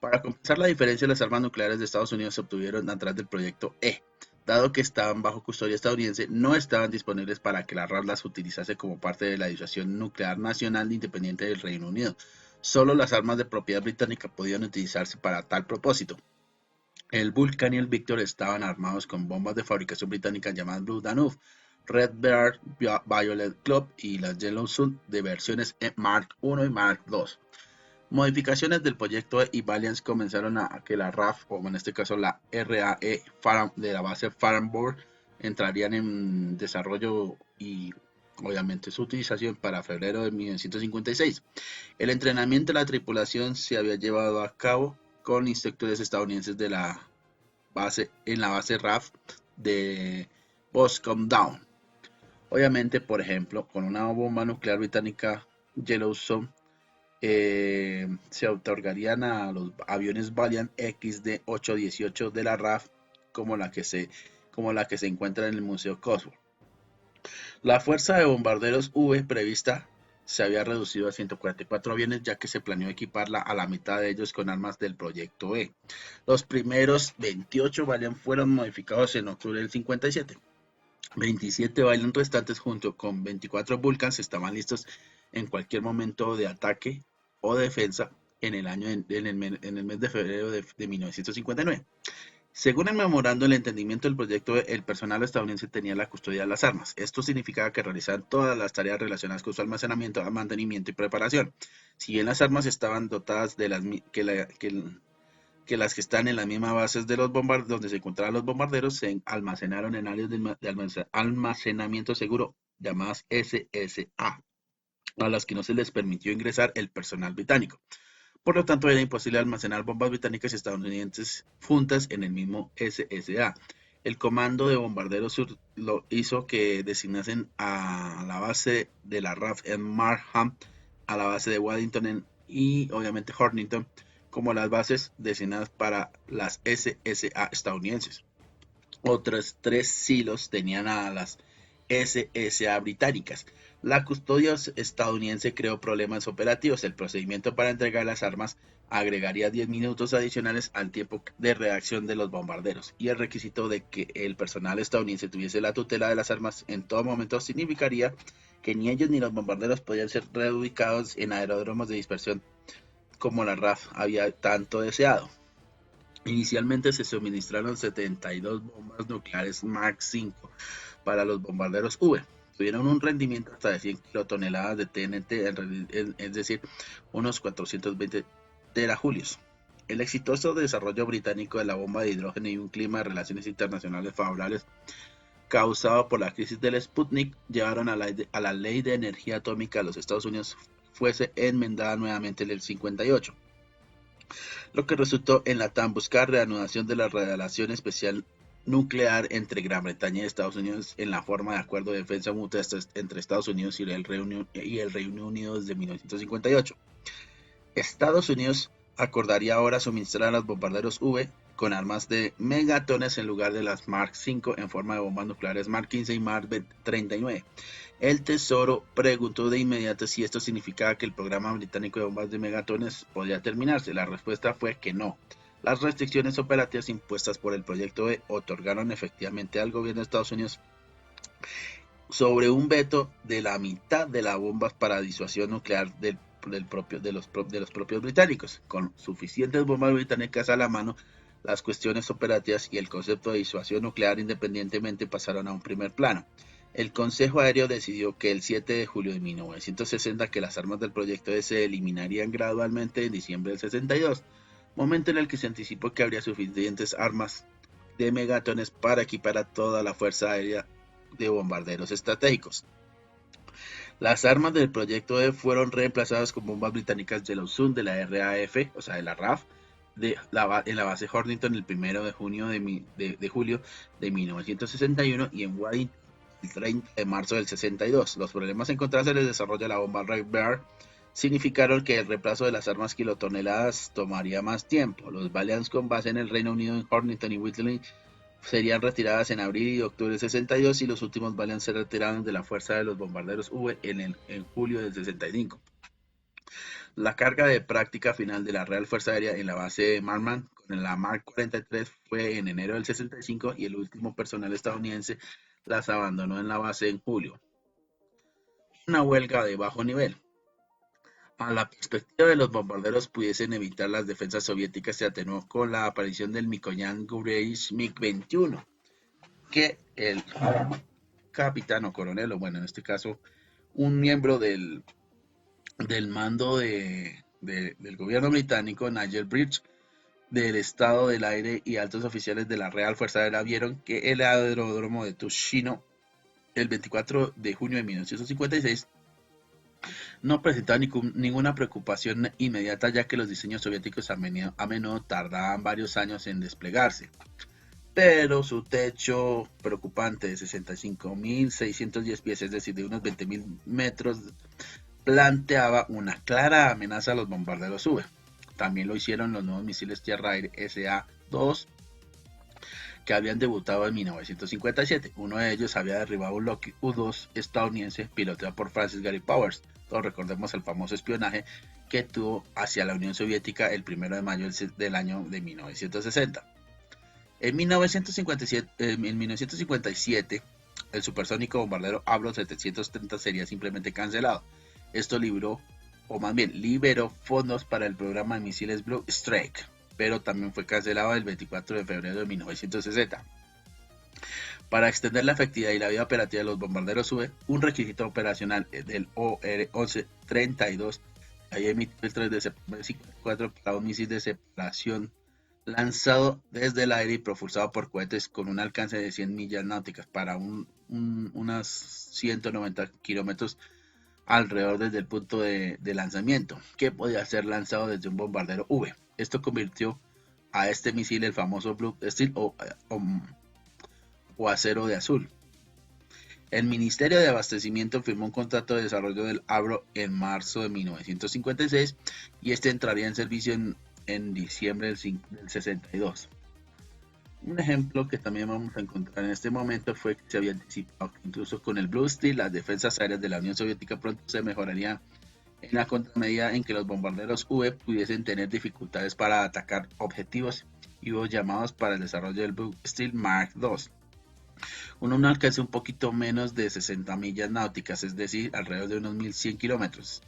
Para compensar la diferencia, las armas nucleares de Estados Unidos se obtuvieron a través del proyecto E. Dado que estaban bajo custodia estadounidense, no estaban disponibles para que la RAF las utilizase como parte de la disuasión nuclear nacional independiente del Reino Unido. Solo las armas de propiedad británica podían utilizarse para tal propósito. El Vulcan y el Victor estaban armados con bombas de fabricación británica llamadas Blue Danube, Red Bear, Violet Club y las Yellow Sun de versiones Mark I y Mark II. Modificaciones del proyecto E y Valiant comenzaron a que la RAF, o en este caso la RAE de la base Farnborough, entrarían en desarrollo y obviamente su utilización para febrero de 1956. El entrenamiento de la tripulación se había llevado a cabo con instructores estadounidenses en la base RAF de Boscombe Down. Obviamente, por ejemplo, con una bomba nuclear británica Yellowstone, se otorgarían a los aviones Valiant XD-818 de la RAF como la que se encuentra en el Museo Cosworth. La fuerza de bombarderos V prevista se había reducido a 144 aviones, ya que se planeó equiparla a la mitad de ellos con armas del proyecto E. Los primeros 28 Valiant fueron modificados en octubre del 57. 27 Valiant restantes junto con 24 Vulcans estaban listos en cualquier momento de ataque o defensa en el mes de febrero de 1959. Según el memorando del entendimiento del proyecto, el personal estadounidense tenía la custodia de las armas. Esto significaba que realizaban todas las tareas relacionadas con su almacenamiento, mantenimiento y preparación. Si bien las armas estaban dotadas de las que están en las mismas bases de los donde se encontraban los bombarderos, se almacenaron en áreas de almacenamiento seguro llamadas SSA, a las que no se les permitió ingresar el personal británico. Por lo tanto, era imposible almacenar bombas británicas y estadounidenses juntas en el mismo SSA. El Comando de Bombarderos Sur lo hizo que designasen a la base de la RAF en Markham, a la base de Waddington y obviamente Hornington como las bases designadas para las SSA estadounidenses. Otros 3 silos tenían a las SSA británicas. La custodia estadounidense creó problemas operativos. El procedimiento para entregar las armas agregaría 10 minutos adicionales al tiempo de reacción de los bombarderos, y el requisito de que el personal estadounidense tuviese la tutela de las armas en todo momento significaría que ni ellos ni los bombarderos podían ser reubicados en aeródromos de dispersión como la RAF había tanto deseado. Inicialmente se suministraron 72 bombas nucleares Mark V para los bombarderos V. Tuvieron un rendimiento hasta de 100 kilotoneladas de TNT, es decir, unos 420 terajulios. El exitoso desarrollo británico de la bomba de hidrógeno y un clima de relaciones internacionales favorables causado por la crisis del Sputnik llevaron a la ley de energía atómica de los Estados Unidos fuese enmendada nuevamente en el 58, lo que resultó en la tan buscada reanudación de la relación especial nuclear entre Gran Bretaña y Estados Unidos en la forma de acuerdo de defensa mutua entre Estados Unidos y el Reino Unido desde 1958. Estados Unidos acordaría ahora suministrar a los bombarderos V con armas de megatones en lugar de las Mark V en forma de bombas nucleares Mark XV y Mark 39. El Tesoro preguntó de inmediato si esto significaba que el programa británico de bombas de megatones podía terminarse. La respuesta fue que no. Las restricciones operativas impuestas por el proyecto E otorgaron efectivamente al gobierno de Estados Unidos sobre un veto de la mitad de las bombas para disuasión nuclear de los propios británicos. Con suficientes bombas británicas a la mano, las cuestiones operativas y el concepto de disuasión nuclear independientemente pasaron a un primer plano. El Consejo Aéreo decidió que el 7 de julio de 1960 que las armas del proyecto E se eliminarían gradualmente en diciembre del 62, momento en el que se anticipó que habría suficientes armas de megatones para equipar a toda la Fuerza Aérea de bombarderos estratégicos. Las armas del proyecto E fueron reemplazadas con bombas británicas Yellowstone de la RAF, o sea de la RAF, en la base Hornington el 1 de julio de 1961 y en Waddington el 30 de marzo del 62. Los problemas encontrados en el desarrollo de la bomba Red Bear significaron que el reemplazo de las armas kilotoneladas tomaría más tiempo. Los Valiants con base en el Reino Unido en Hornington y Whitley serían retiradas en abril y octubre del 62 y los últimos Valiants se retiraron de la fuerza de los bombarderos V en julio del 65. La carga de práctica final de la Real Fuerza Aérea en la base de Marman con la Mark 43 fue en enero del 65 y el último personal estadounidense las abandonó en la base en julio. Una huelga de bajo nivel. A la perspectiva de los bombarderos pudiesen evitar las defensas soviéticas se atenuó con la aparición del Mikoyan Gurevich MiG-21, que el capitán o coronel, o bueno, en este caso, un miembro del mando del gobierno británico, Nigel Bridge, del Estado del Aire y altos oficiales de la Real Fuerza Aérea vieron que el aeródromo de Tushino, el 24 de junio de 1956, no presentaba ninguna preocupación inmediata, ya que los diseños soviéticos a menudo tardaban varios años en desplegarse. Pero su techo preocupante de 65.610 pies, es decir, de unos 20.000 metros, planteaba una clara amenaza a los bombarderos V. También lo hicieron los nuevos misiles tierra-aire SA-2 que habían debutado en 1957. Uno de ellos había derribado un Lockheed U-2 estadounidense piloteado por Francis Gary Powers. Todos recordemos el famoso espionaje que tuvo hacia la Unión Soviética el 1 de mayo del año de 1960. En 1957, el supersónico bombardero Abrams 730 sería simplemente cancelado. Esto liberó fondos para el programa de misiles Blue Strike, pero también fue cancelado el 24 de febrero de 1960. Para extender la efectividad y la vida operativa de los bombarderos V, un requisito operacional del OR-1132 había emitido el 3 de septiembre de 1954 para un misil de separación lanzado desde el aire y propulsado por cohetes con un alcance de 100 millas náuticas para un unas 190 kilómetros alrededor desde el punto de lanzamiento, que podía ser lanzado desde un bombardero V. Esto convirtió a este misil el famoso Blue Steel o acero de azul. El Ministerio de Abastecimiento firmó un contrato de desarrollo del Avro en marzo de 1956 y este entraría en servicio en diciembre del 62. Un ejemplo que también vamos a encontrar en este momento fue que se había anticipado que incluso con el Blue Steel las defensas aéreas de la Unión Soviética pronto se mejorarían en la contramedida en que los bombarderos V pudiesen tener dificultades para atacar objetivos y hubo llamados para el desarrollo del Blue Steel Mark II. Un alcance un poquito menos de 60 millas náuticas, es decir, alrededor de unos 1100 kilómetros.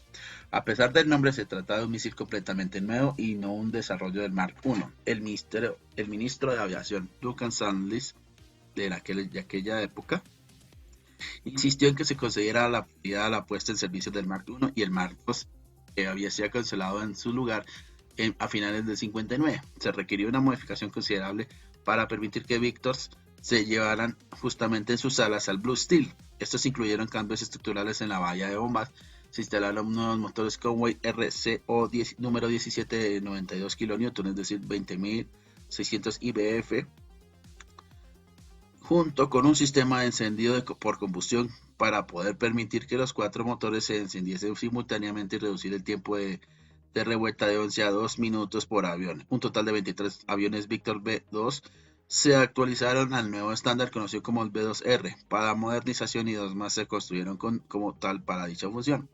A pesar del nombre, se trata de un misil completamente nuevo y no un desarrollo del Mark I. El ministro de Aviación, Duncan Sandys, de aquella época, insistió en que se concediera la prioridad a la puesta en servicio del Mark I y el Mark II, que había sido cancelado en su lugar a finales del 59. Se requirió una modificación considerable para permitir que Victors se llevaran justamente en sus alas al Blue Steel. Estos incluyeron cambios estructurales en la bahía de bombas, se instalaron nuevos motores Conway RCO número 17 de 92 kN, es decir, 20.600 IBF, junto con un sistema de encendido por combustión para poder permitir que los 4 motores se encendiesen simultáneamente y reducir el tiempo de revuelta de 11 a 2 minutos por avión. Un total de 23 aviones Victor B-2 se actualizaron al nuevo estándar conocido como el B-2R para modernización y 2 más se construyeron como tal para dicha función.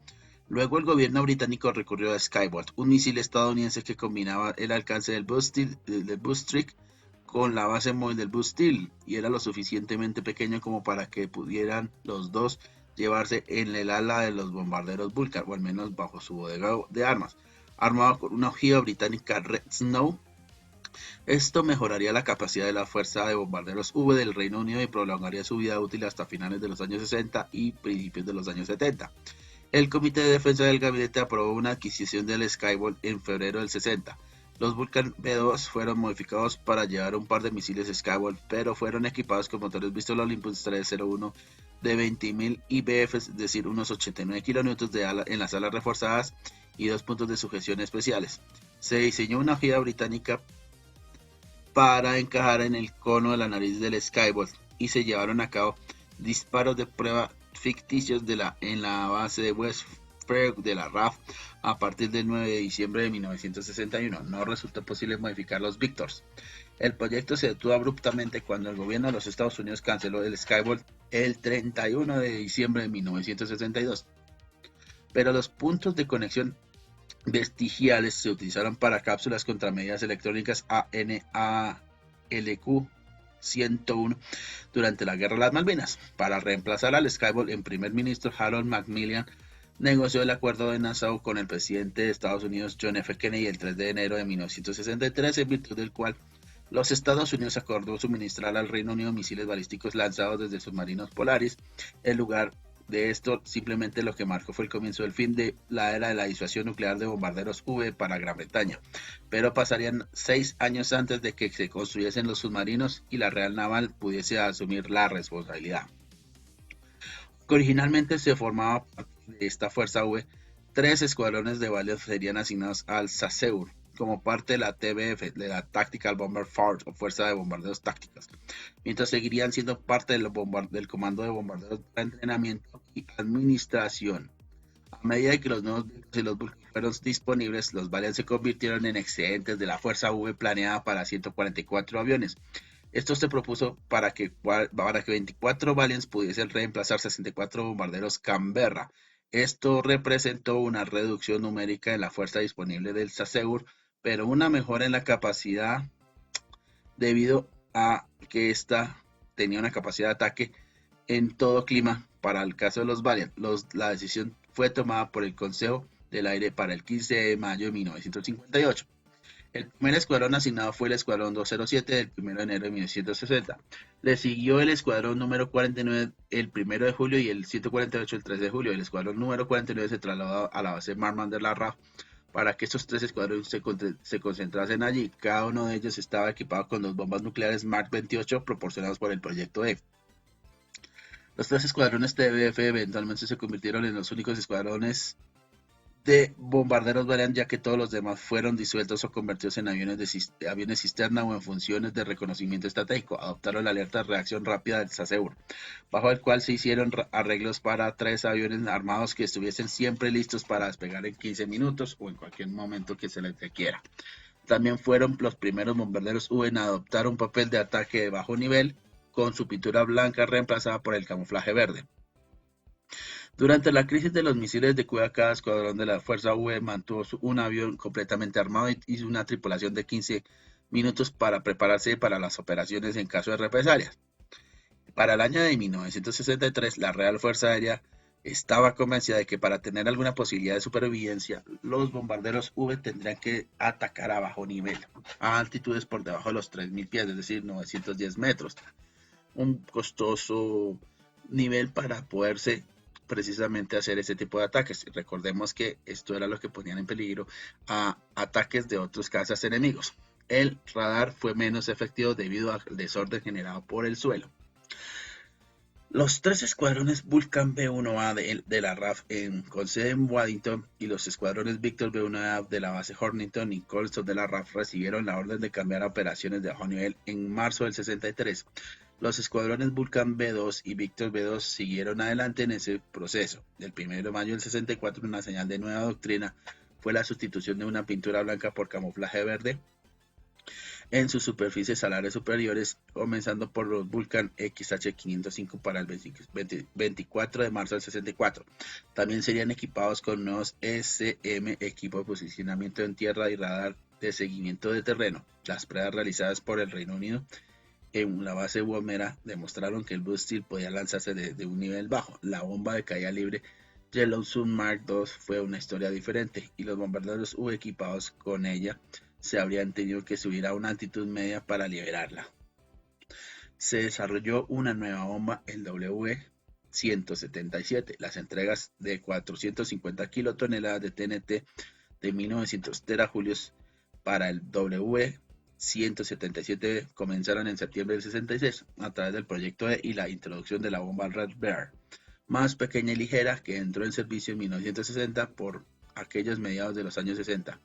Luego el gobierno británico recurrió a Skybolt, un misil estadounidense que combinaba el alcance del Boostrick con la base móvil del Blue Steel y era lo suficientemente pequeño como para que pudieran los dos llevarse en el ala de los bombarderos Vulcan, o al menos bajo su bodega de armas, armado con una ojiva británica Red Snow. Esto mejoraría la capacidad de la fuerza de bombarderos V del Reino Unido y prolongaría su vida útil hasta finales de los años 60 y principios de los años 70. El Comité de Defensa del Gabinete aprobó una adquisición del Skybolt en febrero del 60. Los Vulcan B-2 fueron modificados para llevar un par de misiles Skybolt, pero fueron equipados con motores Bristol Olympus 301 de 20.000 IBF, es decir, unos 89 kN en las alas reforzadas y 2 puntos de sujeción especiales. Se diseñó una ojiva británica para encajar en el cono de la nariz del Skybolt y se llevaron a cabo disparos de prueba ficticios en la base de West Frere de la RAF a partir del 9 de diciembre de 1961. No resultó posible modificar los Victors. El proyecto se detuvo abruptamente cuando el gobierno de los Estados Unidos canceló el Skybolt el 31 de diciembre de 1962. Pero los puntos de conexión vestigiales se utilizaron para cápsulas contramedidas electrónicas ANALQ 101 durante la Guerra de las Malvinas. Para reemplazar al Skybolt, el primer ministro Harold Macmillan negoció el acuerdo de Nassau con el presidente de Estados Unidos John F. Kennedy el 3 de enero de 1963, en virtud del cual los Estados Unidos acordó suministrar al Reino Unido misiles balísticos lanzados desde submarinos Polaris. En lugar de esto, simplemente lo que marcó fue el comienzo del fin de la era de la disuasión nuclear de bombarderos V para Gran Bretaña, pero pasarían 6 años antes de que se construyesen los submarinos y la Real Naval pudiese asumir la responsabilidad. Originalmente se formaba parte de esta fuerza V, 3 escuadrones de Valiant serían asignados al Chasseur como parte de la TBF, de la Tactical Bomber Force o Fuerza de Bombarderos Tácticas, mientras seguirían siendo parte del Comando de Bombarderos para Entrenamiento y Administración. A medida que los nuevos Victors y los Vulcan fueron disponibles, los Valiant se convirtieron en excedentes de la Fuerza V planeada para 144 aviones. Esto se propuso para que 24 Valiants pudiesen reemplazar 64 bombarderos Canberra. Esto representó una reducción numérica en la fuerza disponible del Chasseur, pero una mejora en la capacidad debido a que esta tenía una capacidad de ataque en todo clima. Para el caso de los Valiant, la decisión fue tomada por el Consejo del Aire para el 15 de mayo de 1958. El primer escuadrón asignado fue el Escuadrón 207 del 1 de enero de 1960. Le siguió el Escuadrón número 49 el 1 de julio y el 148 el 3 de julio. El Escuadrón número 49 se trasladó a la base Marmande de la RAF para que estos 3 escuadrones se concentrasen allí. Cada uno de ellos estaba equipado con 2 bombas nucleares Mark 28 proporcionados por el Proyecto E. Los tres escuadrones TBF eventualmente se convirtieron en los únicos escuadrones de bombarderos Valiant, ya que todos los demás fueron disueltos o convertidos en aviones cisterna o en funciones de reconocimiento estratégico. Adoptaron la alerta de reacción rápida del SASEUR, bajo el cual se hicieron arreglos para 3 aviones armados que estuviesen siempre listos para despegar en 15 minutos o en cualquier momento que se les requiera. También fueron los primeros bombarderos V en adoptar un papel de ataque de bajo nivel, con su pintura blanca reemplazada por el camuflaje verde. Durante la crisis de los misiles de Cuba, cada escuadrón de la Fuerza V mantuvo un avión completamente armado y una tripulación de 15 minutos para prepararse para las operaciones en caso de represalias. Para el año de 1963, la Real Fuerza Aérea estaba convencida de que para tener alguna posibilidad de supervivencia, los bombarderos V tendrían que atacar a bajo nivel, a altitudes por debajo de los 3.000 pies, es decir, 910 metros. Un costoso nivel para poderse precisamente hacer ese tipo de ataques. Recordemos que esto era lo que ponían en peligro a ataques de otros cazas enemigos. El radar fue menos efectivo debido al desorden generado por el suelo. Los 3 escuadrones Vulcan B-1A de la RAF con sede en Waddington y los escuadrones Victor B-1A de la base Hornington y Colston de la RAF recibieron la orden de cambiar a operaciones de bajo nivel en marzo del 63. Los escuadrones Vulcan B-2 y Victor B-2 siguieron adelante en ese proceso. El 1 de mayo del 64, una señal de nueva doctrina fue la sustitución de una pintura blanca por camuflaje verde en sus superficies alares superiores, comenzando por los Vulcan XH505 para el 24 de marzo del 64. También serían equipados con nuevos SM, equipo de posicionamiento en tierra y radar de seguimiento de terreno. Las pruebas realizadas por el Reino Unido en la base Woomera demostraron que el Blue Steel podía lanzarse desde un nivel bajo. La bomba de caída libre Yellowstone Mark II fue una historia diferente, y los bombarderos U equipados con ella se habrían tenido que subir a una altitud media para liberarla. Se desarrolló una nueva bomba, el W-177. Las entregas de 450 kilotoneladas de TNT de 1900 terajulios para el W-177 comenzaron en septiembre del 66 a través del proyecto E y la introducción de la bomba Red Bear, más pequeña y ligera, que entró en servicio en 1960 por aquellos mediados de los años 60.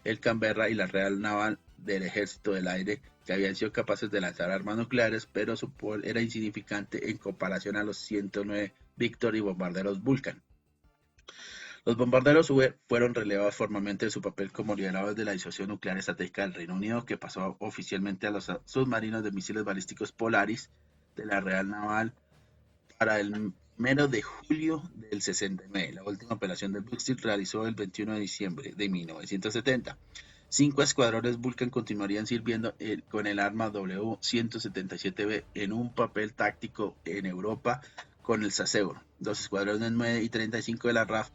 El Canberra y la Real Naval del Ejército del Aire, que habían sido capaces de lanzar armas nucleares, pero su poder era insignificante en comparación a los 109 Victor y bombarderos Vulcan. Los bombarderos V fueron relevados formalmente de su papel como liberadores de la disuasión nuclear estratégica del Reino Unido, que pasó oficialmente a los submarinos de misiles balísticos Polaris de la Real Naval para el mero de julio del 69. La última operación del Blue Steel realizó el 21 de diciembre de 1970. 5 escuadrones Vulcan continuarían sirviendo con el arma W-177B en un papel táctico en Europa con el SASEUR. 2 escuadrones 9 y 35 de la RAF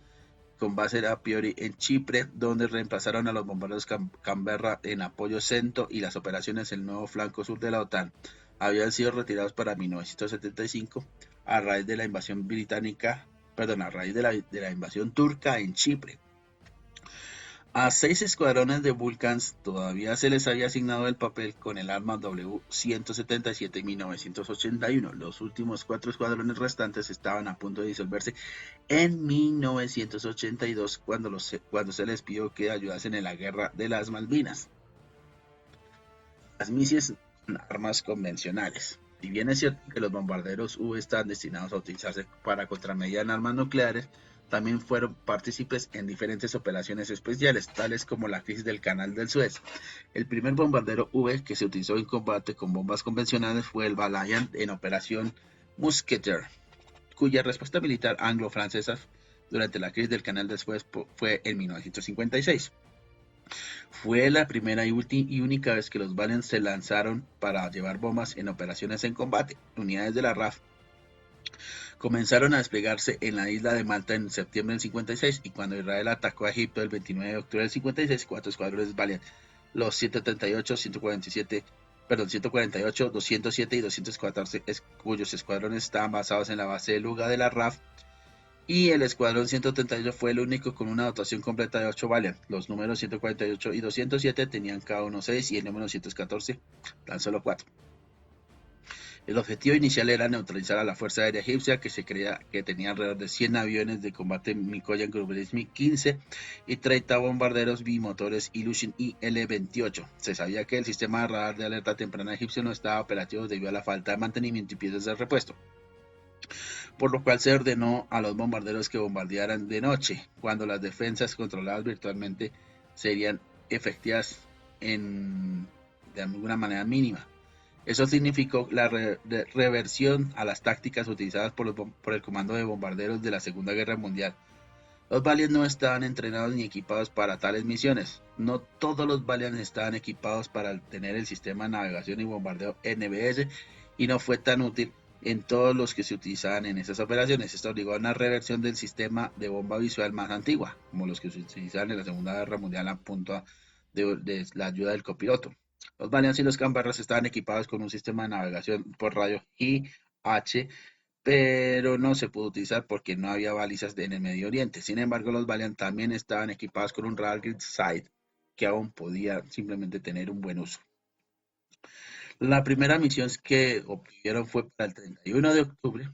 con base a priori en Chipre, donde reemplazaron a los bombarderos Canberra en apoyo CENTO, y las operaciones en el nuevo flanco sur de la OTAN habían sido retirados para 1975 a raíz de la invasión invasión turca en Chipre. A 6 escuadrones de Vulcans todavía se les había asignado el papel con el arma W-177 en 1981. Los últimos 4 escuadrones restantes estaban a punto de disolverse en 1982 cuando se les pidió que ayudasen en la guerra de las Malvinas. Las misiles con armas convencionales. Si bien es cierto que los bombarderos U están destinados a utilizarse para contramediar en armas nucleares, también fueron partícipes en diferentes operaciones especiales, tales como la crisis del Canal del Suez. El primer bombardero V que se utilizó en combate con bombas convencionales fue el Valiant en Operación Musketeer, cuya respuesta militar anglo-francesa durante la crisis del Canal del Suez fue en 1956. Fue la primera y única vez que los Valiant se lanzaron para llevar bombas en operaciones en combate. Unidades de la RAF comenzaron a desplegarse en la isla de Malta en septiembre del 56, y cuando Israel atacó a Egipto el 29 de octubre del 56, 4 escuadrones Valiant, los 138, 148, 207 y 214, cuyos escuadrones estaban basados en la base de Luga de la RAF, y el escuadrón 138 fue el único con una dotación completa de 8 Valiant. Los números 148 y 207 tenían cada uno 6 y el número 114 tan solo 4. El objetivo inicial era neutralizar a la Fuerza Aérea Egipcia, que se creía que tenía alrededor de 100 aviones de combate Mikoyan Gurbalis Mi-15 y 30 bombarderos bimotores Ilyushin Il-28. Se sabía que el sistema de radar de alerta temprana egipcio no estaba operativo debido a la falta de mantenimiento y piezas de repuesto, por lo cual se ordenó a los bombarderos que bombardearan de noche, cuando las defensas controladas virtualmente serían efectivas de alguna manera mínima. Eso significó la reversión a las tácticas utilizadas por el Comando de Bombarderos de la Segunda Guerra Mundial. Los Valiant no estaban entrenados ni equipados para tales misiones. No todos los Valiant estaban equipados para tener el sistema de navegación y bombardeo NBS, y no fue tan útil en todos los que se utilizaban en esas operaciones. Esto obligó a una reversión del sistema de bomba visual más antigua, como los que se utilizaban en la Segunda Guerra Mundial a punto de la ayuda del copiloto. Los Valiants y los Canberras estaban equipados con un sistema de navegación por radio IH, pero no se pudo utilizar porque no había balizas en el Medio Oriente. Sin embargo, los Valiant también estaban equipados con un radar grid side, que aún podía simplemente tener un buen uso. La primera misión que obtuvieron fue para el 31 de octubre,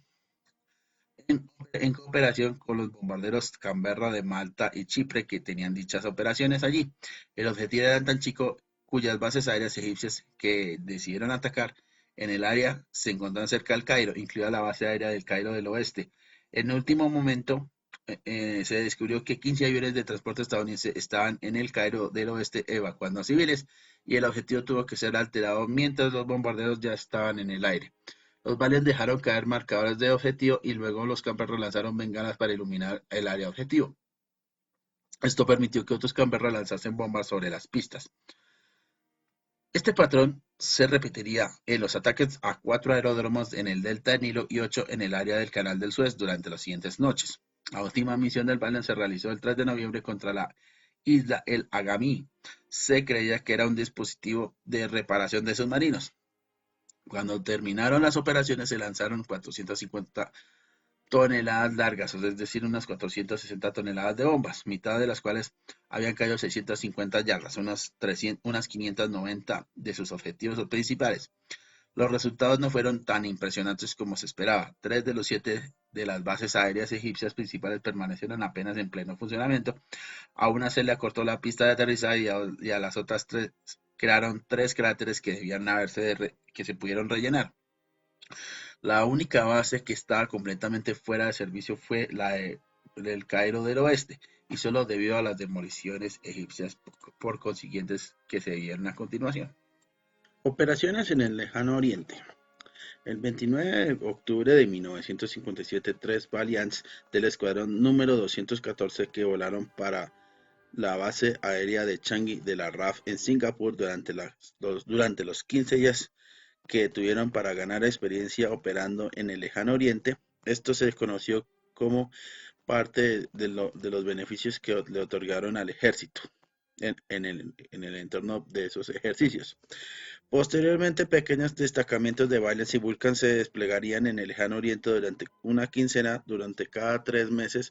en cooperación con los bombarderos Canberra de Malta y Chipre, que tenían dichas operaciones allí. El objetivo era tan chico cuyas bases aéreas egipcias que decidieron atacar en el área se encontraban cerca del Cairo, incluida la base aérea del Cairo del Oeste. En el último momento se descubrió que 15 aviones de transporte estadounidenses estaban en el Cairo del Oeste evacuando a civiles, y el objetivo tuvo que ser alterado mientras los bombarderos ya estaban en el aire. Los Valiant dejaron caer marcadores de objetivo y luego los Canberra lanzaron bengalas para iluminar el área objetivo. Esto permitió que otros Canberra lanzasen bombas sobre las pistas. Este patrón se repetiría en los ataques a 4 aeródromos en el delta del Nilo y 8 en el área del Canal del Suez durante las siguientes noches. La última misión del Valiant se realizó el 3 de noviembre contra la isla El Agami. Se creía que era un dispositivo de reparación de submarinos. Cuando terminaron las operaciones se lanzaron 450 toneladas largas, es decir, unas 460 toneladas de bombas, mitad de las cuales habían caído 650 yardas, unas 590 de sus objetivos principales. Los resultados no fueron tan impresionantes como se esperaba. 3 de los 7 de las bases aéreas egipcias principales permanecieron apenas en pleno funcionamiento. A una se le acortó la pista de aterrizaje y a las otras 3 crearon 3 cráteres que debían que se pudieron rellenar. La única base que estaba completamente fuera de servicio fue la del Cairo del Oeste, y solo debido a las demoliciones egipcias por consiguientes que se dieron a continuación. Operaciones en el Lejano Oriente. El 29 de octubre de 1957, 3 Valiants del escuadrón número 214 que volaron para la base aérea de Changi de la RAF en Singapur durante los 15 días que tuvieron para ganar experiencia operando en el Lejano Oriente. Esto se conoció como parte de los beneficios que le otorgaron al ejército en el entorno de esos ejercicios. Posteriormente, pequeños destacamentos de Valiant y Vulcan se desplegarían en el Lejano Oriente durante una quincena durante cada 3 meses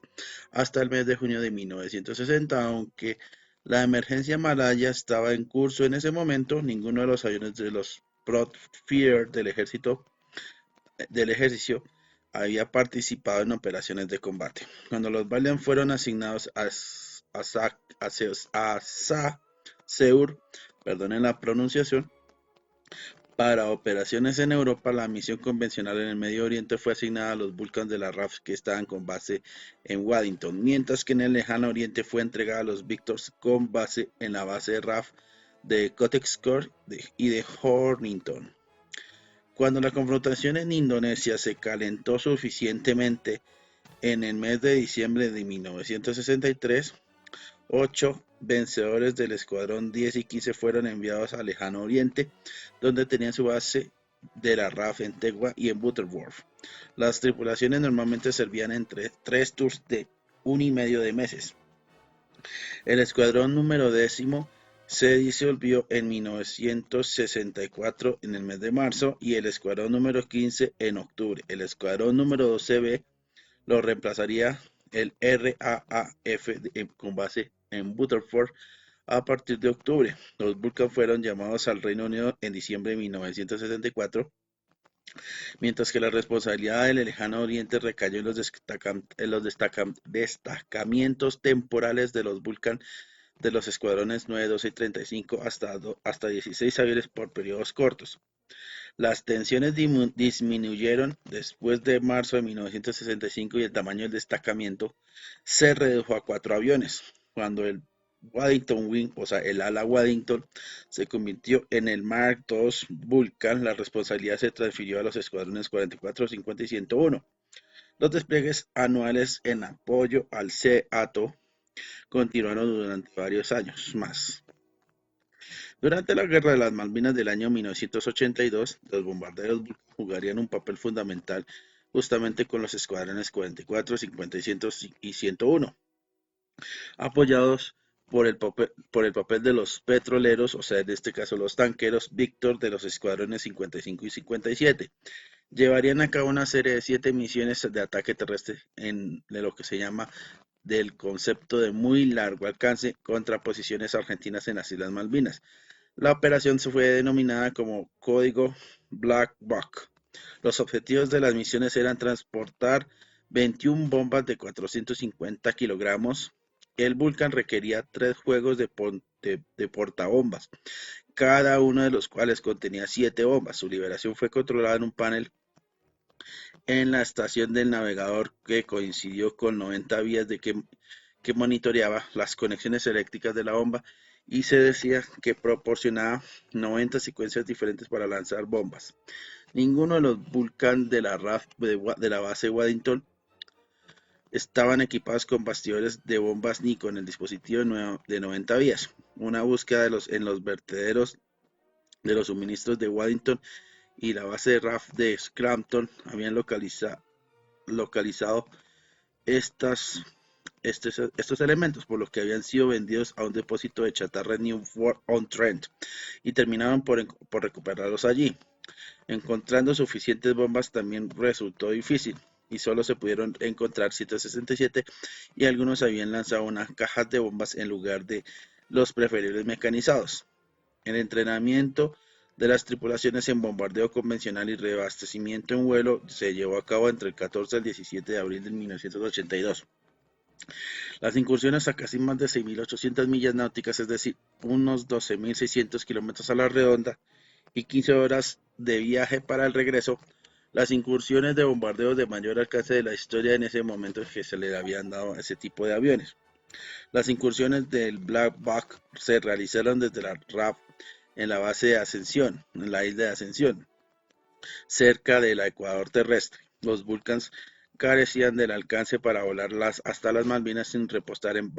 hasta el mes de junio de 1960, aunque la emergencia malaya estaba en curso en ese momento. Ninguno de los aviones de los Spitfire del ejercicio había participado en operaciones de combate. Cuando los Valiant fueron asignados a Seur, perdonen la pronunciación, para operaciones en Europa, la misión convencional en el Medio Oriente fue asignada a los Vulcans de la RAF que estaban con base en Waddington, mientras que en el Lejano Oriente fue entregada a los Victors con base en la base RAF de Kotex-Kor y de Hornington. Cuando la confrontación en Indonesia se calentó suficientemente en el mes de diciembre de 1963, 8 vencedores del escuadrón 10 y 15 fueron enviados al Lejano Oriente, donde tenían su base de la RAF en Tegua y en Butterworth. Las tripulaciones normalmente servían entre 3 tours de 1,5 de meses. El escuadrón número 10 se disolvió en 1964 en el mes de marzo y el escuadrón número 15 en octubre. El escuadrón número 12B lo reemplazaría el RAAF con base en Butterworth a partir de octubre. Los Vulcan fueron llamados al Reino Unido en diciembre de 1964 mientras que la responsabilidad del lejano oriente recayó en los destacamientos temporales de los Vulcan de los escuadrones 9, 12 y 35 hasta 16 aviones por periodos cortos. Las tensiones disminuyeron después de marzo de 1965 y el tamaño del destacamento se redujo a 4 aviones, cuando el Waddington Wing, o sea, el ala Waddington, se convirtió en el Mark II Vulcan. La responsabilidad se transfirió a los escuadrones 44, 50 y 101. Los despliegues anuales en apoyo al CATO continuaron durante varios años más. Durante la Guerra de las Malvinas del año 1982, los bombarderos jugarían un papel fundamental justamente con los escuadrones 44, 50 y 101, apoyados por el papel de los petroleros, o sea, en este caso los tanqueros Víctor de los escuadrones 55 y 57. Llevarían a cabo una serie de 7 misiones de ataque terrestre de lo que se llama del concepto de muy largo alcance contra posiciones argentinas en las Islas Malvinas. La operación se fue denominada como Código Black Buck. Los objetivos de las misiones eran transportar 21 bombas de 450 kilogramos. El Vulcan requería 3 juegos de portabombas, cada uno de los cuales contenía 7 bombas. Su liberación fue controlada en un panel en la estación del navegador que coincidió con 90 vías que monitoreaba las conexiones eléctricas de la bomba y se decía que proporcionaba 90 secuencias diferentes para lanzar bombas. Ninguno de los Vulcan de la RAF de la base Waddington estaban equipados con bastidores de bombas ni con el dispositivo de 90 vías. Una búsqueda en los vertederos de los suministros de Waddington y la base de RAF de Scranton habían localizado estos elementos, por lo que habían sido vendidos a un depósito de chatarra en Newport-on-Trent y terminaron por recuperarlos allí. Encontrando suficientes bombas también resultó difícil y solo se pudieron encontrar 167 y algunos habían lanzado unas cajas de bombas en lugar de los preferibles mecanizados. El entrenamiento de las tripulaciones en bombardeo convencional y reabastecimiento en vuelo se llevó a cabo entre el 14 al 17 de abril de 1982. Las incursiones a casi más de 6.800 millas náuticas, es decir, unos 12.600 kilómetros a la redonda, y 15 horas de viaje para el regreso, las incursiones de bombardeo de mayor alcance de la historia en ese momento que se le habían dado a ese tipo de aviones. Las incursiones del Black Buck se realizaron desde la RAF en la base de Ascensión, en la isla de Ascensión, cerca del ecuador terrestre. Los Vulcans carecían del alcance para volar hasta las Malvinas sin repostar en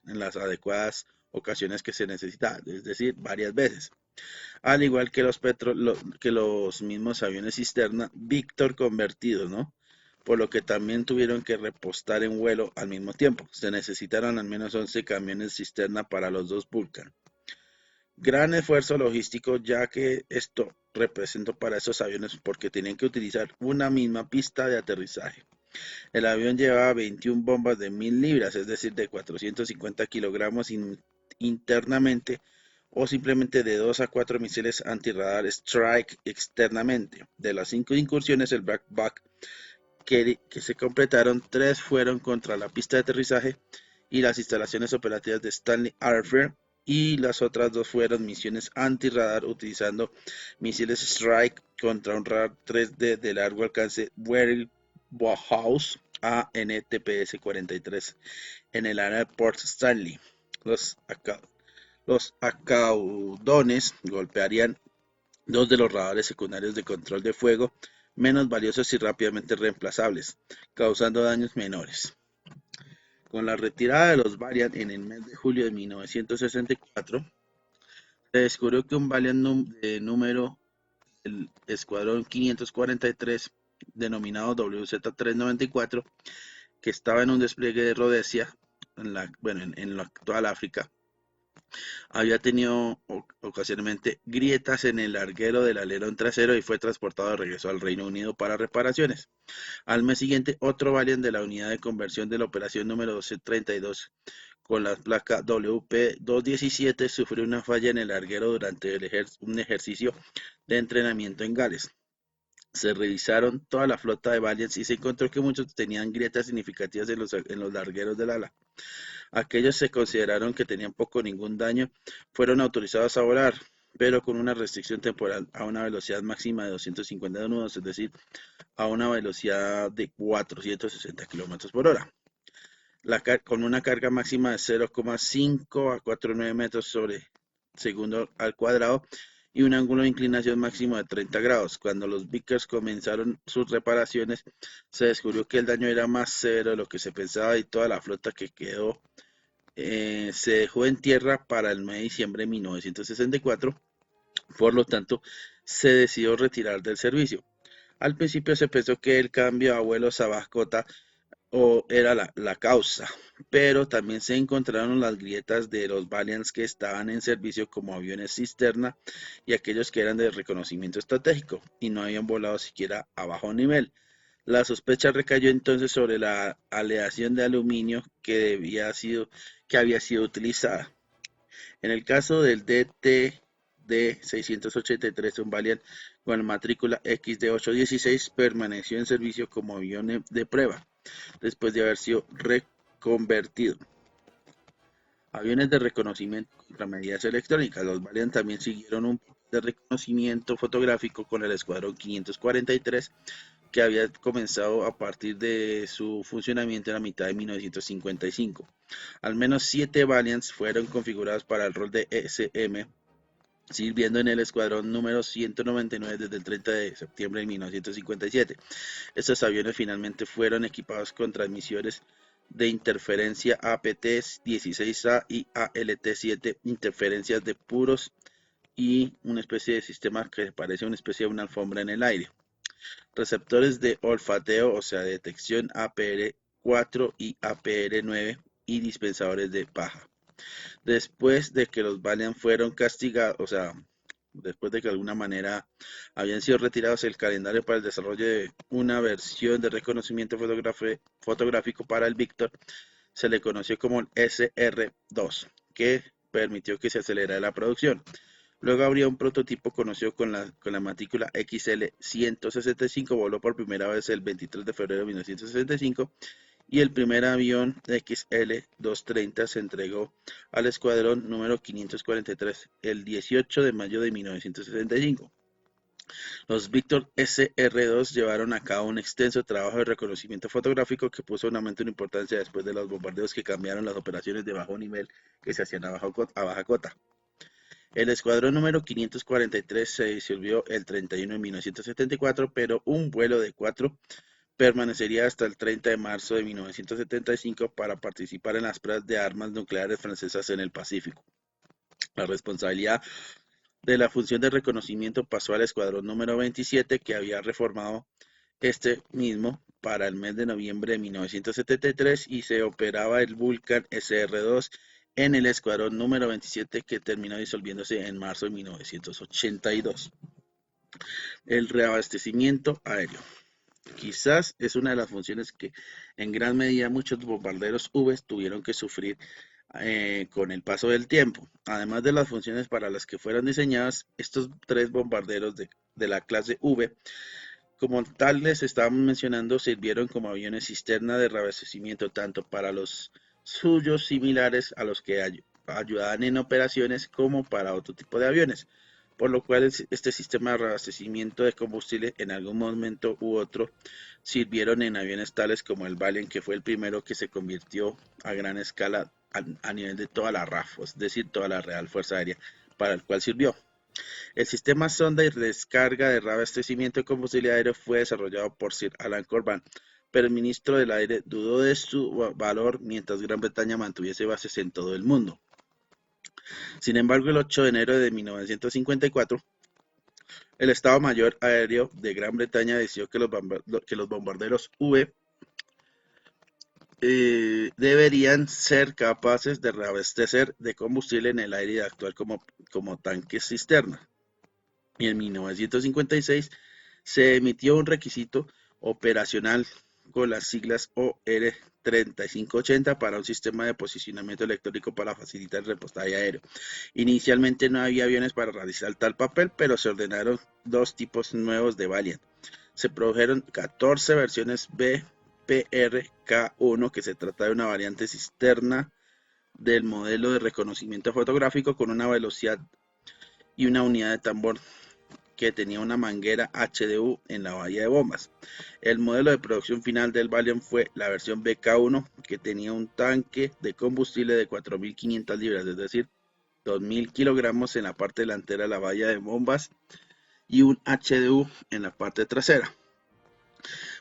las adecuadas ocasiones que se necesitaba, es decir, varias veces. Al igual que los mismos aviones cisterna Víctor convertidos, ¿no? Por lo que también tuvieron que repostar en vuelo al mismo tiempo. Se necesitaron al menos 11 camiones cisterna para los dos Vulcan. Gran esfuerzo logístico, ya que esto representó para esos aviones porque tenían que utilizar una misma pista de aterrizaje. El avión llevaba 21 bombas de 1000 libras, es decir, de 450 kilogramos internamente, o simplemente de 2 a 4 misiles antirradar Strike externamente. De las 5 incursiones, el Black Buck que se completaron, 3 fueron contra la pista de aterrizaje y las instalaciones operativas de Stanley Airfield, y las otras 2 fueron misiones antirradar utilizando misiles Strike contra un radar 3D de largo alcance Weddell Bauhaus AN/TPS-43 en el área de Port Stanley. Los acaudones golpearían 2 de los radares secundarios de control de fuego menos valiosos y rápidamente reemplazables, causando daños menores. Con la retirada de los Valiant en el mes de julio de 1964, se descubrió que un Valiant de número el Escuadrón 543, denominado WZ-394, que estaba en un despliegue de Rhodesia, en la actual África, había tenido ocasionalmente grietas en el larguero del alerón trasero y fue transportado de regreso al Reino Unido para reparaciones. Al mes siguiente, otro Valiant de la unidad de conversión de la operación número 1232 con la placa WP-217 sufrió una falla en el larguero durante un ejercicio de entrenamiento en Gales. Se revisaron toda la flota de Valiants y se encontró que muchos tenían grietas significativas en los largueros del ala. Aquellos se consideraron que tenían poco o ningún daño fueron autorizados a volar, pero con una restricción temporal a una velocidad máxima de 250 nudos, es decir, a una velocidad de 460 kilómetros por hora, con una carga máxima de 0,5 a 4,9 metros sobre segundo al cuadrado y un ángulo de inclinación máximo de 30 grados. Cuando los Vickers comenzaron sus reparaciones, se descubrió que el daño era más severo de lo que se pensaba y toda la flota que quedó se dejó en tierra para el 9 de diciembre de 1964. Por lo tanto, se decidió retirar del servicio. Al principio se pensó que el cambio a vuelos a Bajcota era la causa, pero también se encontraron las grietas de los Valiants que estaban en servicio como aviones cisterna y aquellos que eran de reconocimiento estratégico y no habían volado siquiera a bajo nivel. La sospecha recayó entonces sobre la aleación de aluminio que había sido utilizada. En el caso del DTD 683, un Valiant con matrícula XD816 permaneció en servicio como avión de prueba después de haber sido reconvertido. Aviones de reconocimiento contra medidas electrónicas. Los Valiant también siguieron un plan de reconocimiento fotográfico con el Escuadrón 543 que había comenzado a partir de su funcionamiento en la mitad de 1955. Al menos 7 Valiants fueron configurados para el rol de SM, sirviendo en el escuadrón número 199 desde el 30 de septiembre de 1957. Estos aviones finalmente fueron equipados con transmisores de interferencia APT-16A y ALT-7, interferencias de puros y una especie de sistema que parece una especie de una alfombra en el aire. Receptores de olfateo, o sea, detección APR4 y APR9 y dispensadores de paja. Después de que los Valiant fueron castigados, o sea, después de que de alguna manera habían sido retirados el calendario para el desarrollo de una versión de reconocimiento fotográfico para el Victor, se le conoció como el SR2, que permitió que se acelerara la producción. Luego habría un prototipo conocido con la matrícula XL165, voló por primera vez el 23 de febrero de 1965 y el primer avión XL230 se entregó al escuadrón número 543 el 18 de mayo de 1965. Los Victor SR2 llevaron a cabo un extenso trabajo de reconocimiento fotográfico que puso un aumento en importancia después de los bombardeos que cambiaron las operaciones de bajo nivel que se hacían a baja cota. El escuadrón número 543 se disolvió el 31 de 1974, pero un vuelo de 4 permanecería hasta el 30 de marzo de 1975 para participar en las pruebas de armas nucleares francesas en el Pacífico. La responsabilidad de la función de reconocimiento pasó al escuadrón número 27, que había reformado este mismo para el mes de noviembre de 1973 y se operaba el Vulcan SR-2 en el escuadrón número 27 que terminó disolviéndose en marzo de 1982. El reabastecimiento aéreo. Quizás es una de las funciones que en gran medida muchos bombarderos V tuvieron que sufrir con el paso del tiempo. Además de las funciones para las que fueron diseñadas, estos 3 bombarderos de la clase V, como tal les estábamos mencionando, sirvieron como aviones cisterna de reabastecimiento tanto para los suyos similares a los que ayudaban en operaciones como para otro tipo de aviones, por lo cual este sistema de reabastecimiento de combustible en algún momento u otro sirvieron en aviones tales como el Valiant, que fue el primero que se convirtió a gran escala a nivel de toda la RAF, es decir, toda la Real Fuerza Aérea, para el cual sirvió. El sistema sonda y descarga de reabastecimiento de combustible aéreo fue desarrollado por Sir Alan Corban, pero el ministro del Aire dudó de su valor mientras Gran Bretaña mantuviese bases en todo el mundo. Sin embargo, el 8 de enero de 1954, el Estado Mayor Aéreo de Gran Bretaña decidió que los bombarderos V deberían ser capaces de reabastecer de combustible en el aire y de actuar como tanques cisterna. Y en 1956 se emitió un requisito operacional con las siglas OR-3580 para un sistema de posicionamiento electrónico para facilitar el repostaje aéreo. Inicialmente no había aviones para realizar tal papel, pero se ordenaron 2 tipos nuevos de Valiant. Se produjeron 14 versiones BPR-K1, que se trata de una variante cisterna del modelo de reconocimiento fotográfico con una velocidad y una unidad de tambor que tenía una manguera HDU en la bahía de bombas. El modelo de producción final del Valiant fue la versión BK1, que tenía un tanque de combustible de 4.500 libras, es decir, 2.000 kilogramos en la parte delantera de la bahía de bombas y un HDU en la parte trasera.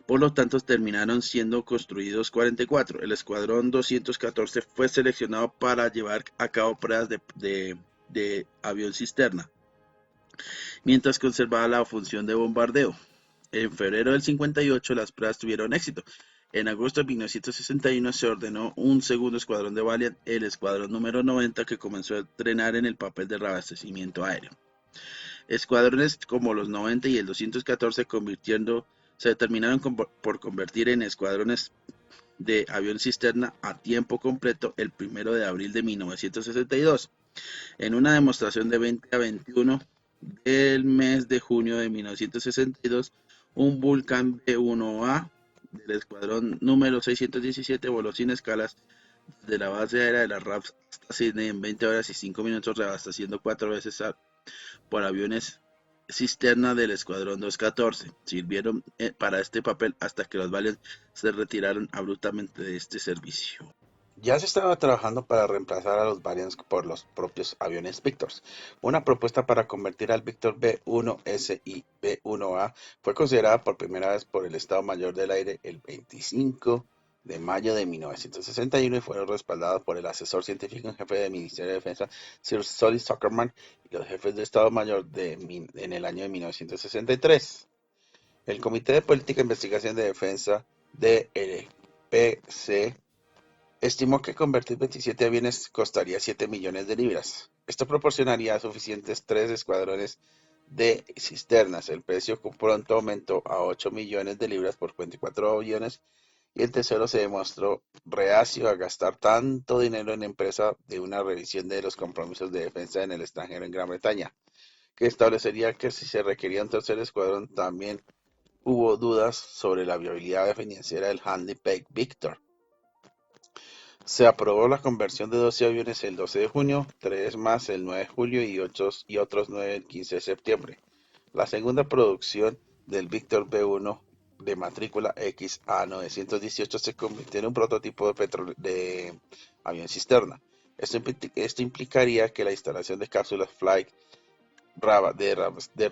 Por lo tanto, terminaron siendo construidos 44. El escuadrón 214 fue seleccionado para llevar a cabo pruebas de avión cisterna, mientras conservaba la función de bombardeo. En febrero del 58 las pruebas tuvieron éxito. En agosto de 1961 se ordenó un segundo escuadrón de Valiant, el escuadrón número 90, que comenzó a entrenar en el papel de reabastecimiento aéreo. Escuadrones como los 90 y el 214 se terminaron por convertir en escuadrones de avión cisterna a tiempo completo el 1 de abril de 1962. En una demostración de 20 a 21 del mes de junio de 1962, un Vulcan B-1A del escuadrón número 617 voló sin escalas desde la base aérea de la RAF hasta Sydney en 20 horas y 5 minutos, reabasteciendo 4 veces por aviones cisterna del escuadrón 214. Sirvieron para este papel hasta que los Valiant se retiraron abruptamente de este servicio. Ya se estaba trabajando para reemplazar a los Variants por los propios aviones Victors. Una propuesta para convertir al Victor B-1S y B-1A fue considerada por primera vez por el Estado Mayor del Aire el 25 de mayo de 1961 y fueron respaldados por el asesor científico en jefe del Ministerio de Defensa, Sir Solly Zuckerman, y los jefes de Estado Mayor en el año de 1963. El Comité de Política e Investigación de Defensa DLPC estimó que convertir 27 aviones costaría 7 millones de libras. Esto proporcionaría suficientes 3 escuadrones de cisternas. El precio pronto aumentó a 8 millones de libras por 24 aviones y el Tesoro se demostró reacio a gastar tanto dinero en empresa de una revisión de los compromisos de defensa en el extranjero en Gran Bretaña, que establecería que si se requería un tercer escuadrón. También hubo dudas sobre la viabilidad financiera del Handicap Victor. Se aprobó la conversión de 12 aviones el 12 de junio, 3 más el 9 de julio y otros 9 el 15 de septiembre. La segunda producción del Victor B-1 de matrícula XA918 se convirtió en un prototipo de avión cisterna. Esto implicaría que la instalación de cápsulas Flight de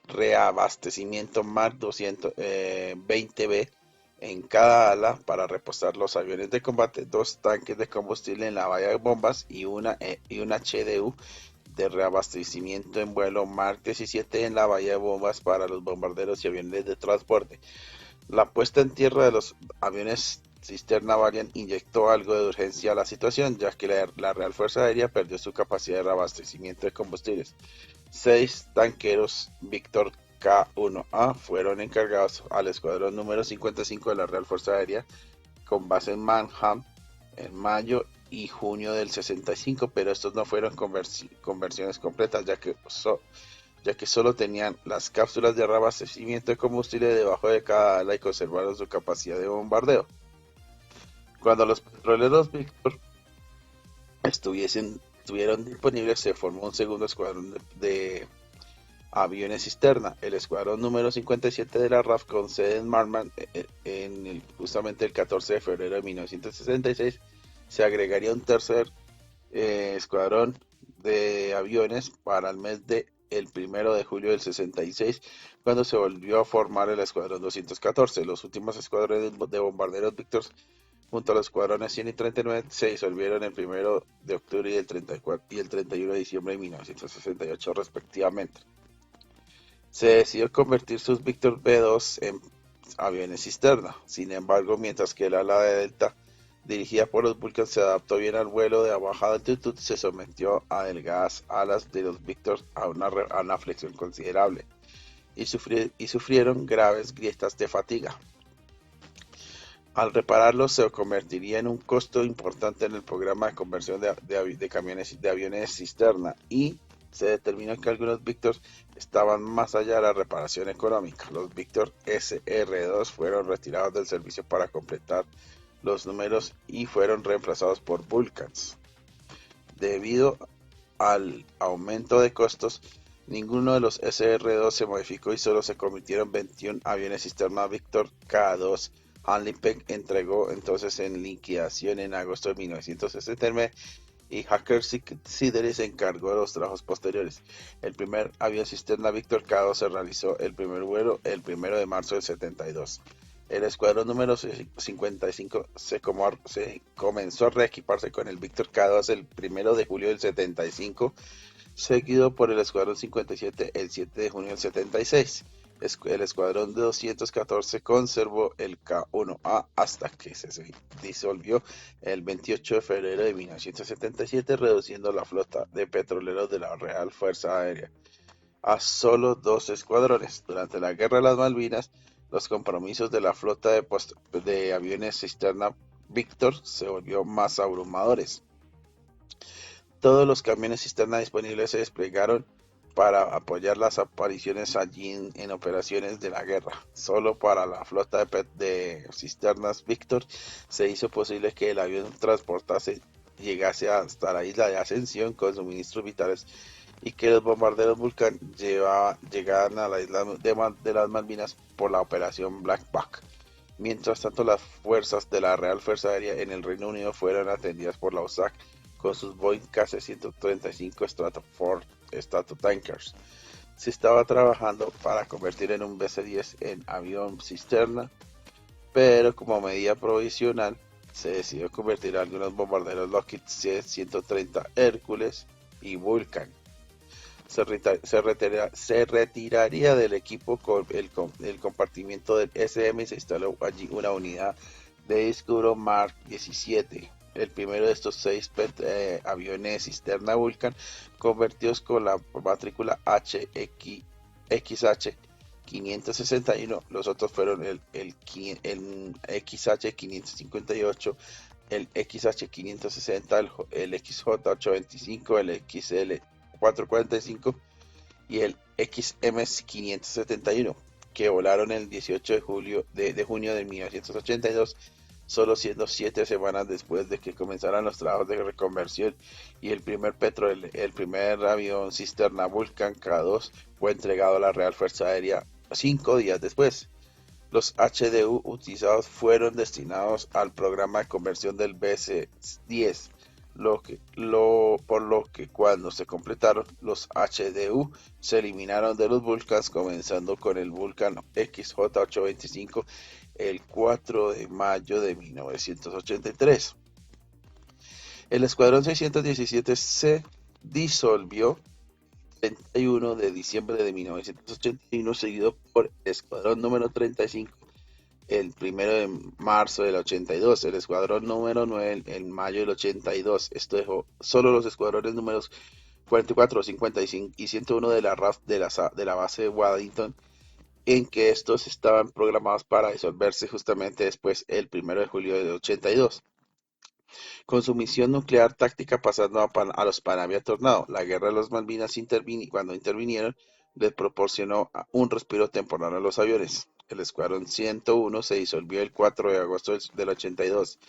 reabastecimiento Mark 220B en cada ala para repostar los aviones de combate, 2 tanques de combustible en la bahía de bombas y una HDU de reabastecimiento en vuelo Mark 17 en la bahía de bombas para los bombarderos y aviones de transporte. La puesta en tierra de los aviones cisterna Valiant inyectó algo de urgencia a la situación, ya que la Real Fuerza Aérea perdió su capacidad de reabastecimiento de combustibles. 6 tanqueros Victor K-1A fueron encargados al escuadrón número 55 de la Real Fuerza Aérea, con base en Mannheim, en mayo y junio del 65, pero estos no fueron conversiones completas, ya que solo tenían las cápsulas de reabastecimiento de combustible debajo de cada ala y conservaron su capacidad de bombardeo. Cuando los petroleros Victor estuvieron disponibles, se formó un segundo escuadrón de aviones cisterna, el escuadrón número 57 de la RAF, con sede en Marman. Justamente el 14 de febrero de 1966 se agregaría un tercer escuadrón de aviones para el mes de el 1 de julio del 66, cuando se volvió a formar el escuadrón 214. Los últimos escuadrones de bombarderos Victor, junto a los escuadrones 100 y 39, se disolvieron el 1 de octubre y el 31 de diciembre de 1968 respectivamente. Se decidió convertir sus Victor B-2 en aviones cisterna. Sin embargo, mientras que el ala de Delta, dirigida por los Vulcan, se adaptó bien al vuelo de baja altitud, se sometió a delgadas alas de los Victor a una flexión considerable y sufrieron graves grietas de fatiga. Al repararlos, se convertiría en un costo importante en el programa de conversión de aviones cisterna, y Se determinó que algunos Victor estaban más allá de la reparación económica. Los Victor SR-2 fueron retirados del servicio para completar los números y fueron reemplazados por Vulcans. Debido al aumento de costos, ninguno de los SR-2 se modificó y solo se convirtieron 21 aviones cisterna Victor K-2. Hanley-Peck entregó entonces en liquidación en agosto de 1969 y Hacker Siddeley se encargó de los trabajos posteriores. El primer avión cisterna Victor K-2 se realizó el primer vuelo el 1 de marzo del 72. El escuadrón número 55 se comenzó a reequiparse con el Victor K-2 el 1 de julio del 75, seguido por el escuadrón 57 el 7 de junio del 76. El escuadrón de 214 conservó el K-1A hasta que se disolvió el 28 de febrero de 1977, reduciendo la flota de petroleros de la Real Fuerza Aérea a solo 2 escuadrones. Durante la Guerra de las Malvinas, los compromisos de la flota de aviones cisterna Victor se volvió más abrumadores. Todos los camiones cisterna disponibles se desplegaron para apoyar las apariciones allí en operaciones de la guerra. Solo para la flota de cisternas Victor se hizo posible que el avión llegase hasta la isla de Ascensión con suministros vitales y que los bombarderos Vulcan llegaran a la isla de las Malvinas por la operación Black Buck. Mientras tanto, las fuerzas de la Real Fuerza Aérea en el Reino Unido fueron atendidas por la USAC con sus Boeing KC-135 Stratotankers. Se estaba trabajando para convertir en un BC-10 en avión cisterna, pero como medida provisional se decidió convertir a algunos bombarderos Lockheed C-130 Hércules y Vulcan. Se retiraría del equipo con el compartimiento del SM y se instaló allí una unidad de disco duro Mark 17. El primero de estos 6 aviones cisterna Vulcan convertidos con la matrícula XH561. Los otros fueron el XH558, el XH560, el XJ825, el XL445 y el XM571, que volaron el 18 de junio de 1982, solo siendo 7 semanas después de que comenzaran los trabajos de reconversión, y el primer avión cisterna Vulcan K-2 fue entregado a la Real Fuerza Aérea 5 días después. Los HDU utilizados fueron destinados al programa de conversión del BC-10, por lo que cuando se completaron, los HDU se eliminaron de los Vulcans, comenzando con el Vulcan XJ825 el 4 de mayo de 1983. El Escuadrón 617 se disolvió el 31 de diciembre de 1981, seguido por el Escuadrón número 35 el 1 de marzo del 82, el Escuadrón número 9 en mayo del 82. Esto dejó solo los escuadrones números 44, 55 y 101 de la RAF de la base de Waddington, en que estos estaban programados para disolverse justamente después el 1 de julio del 82. Con su misión nuclear táctica pasando a los Panamá Tornado, la guerra de las Malvinas cuando intervinieron, les proporcionó un respiro temporal a los aviones. El Escuadrón 101 se disolvió el 4 de agosto del 82,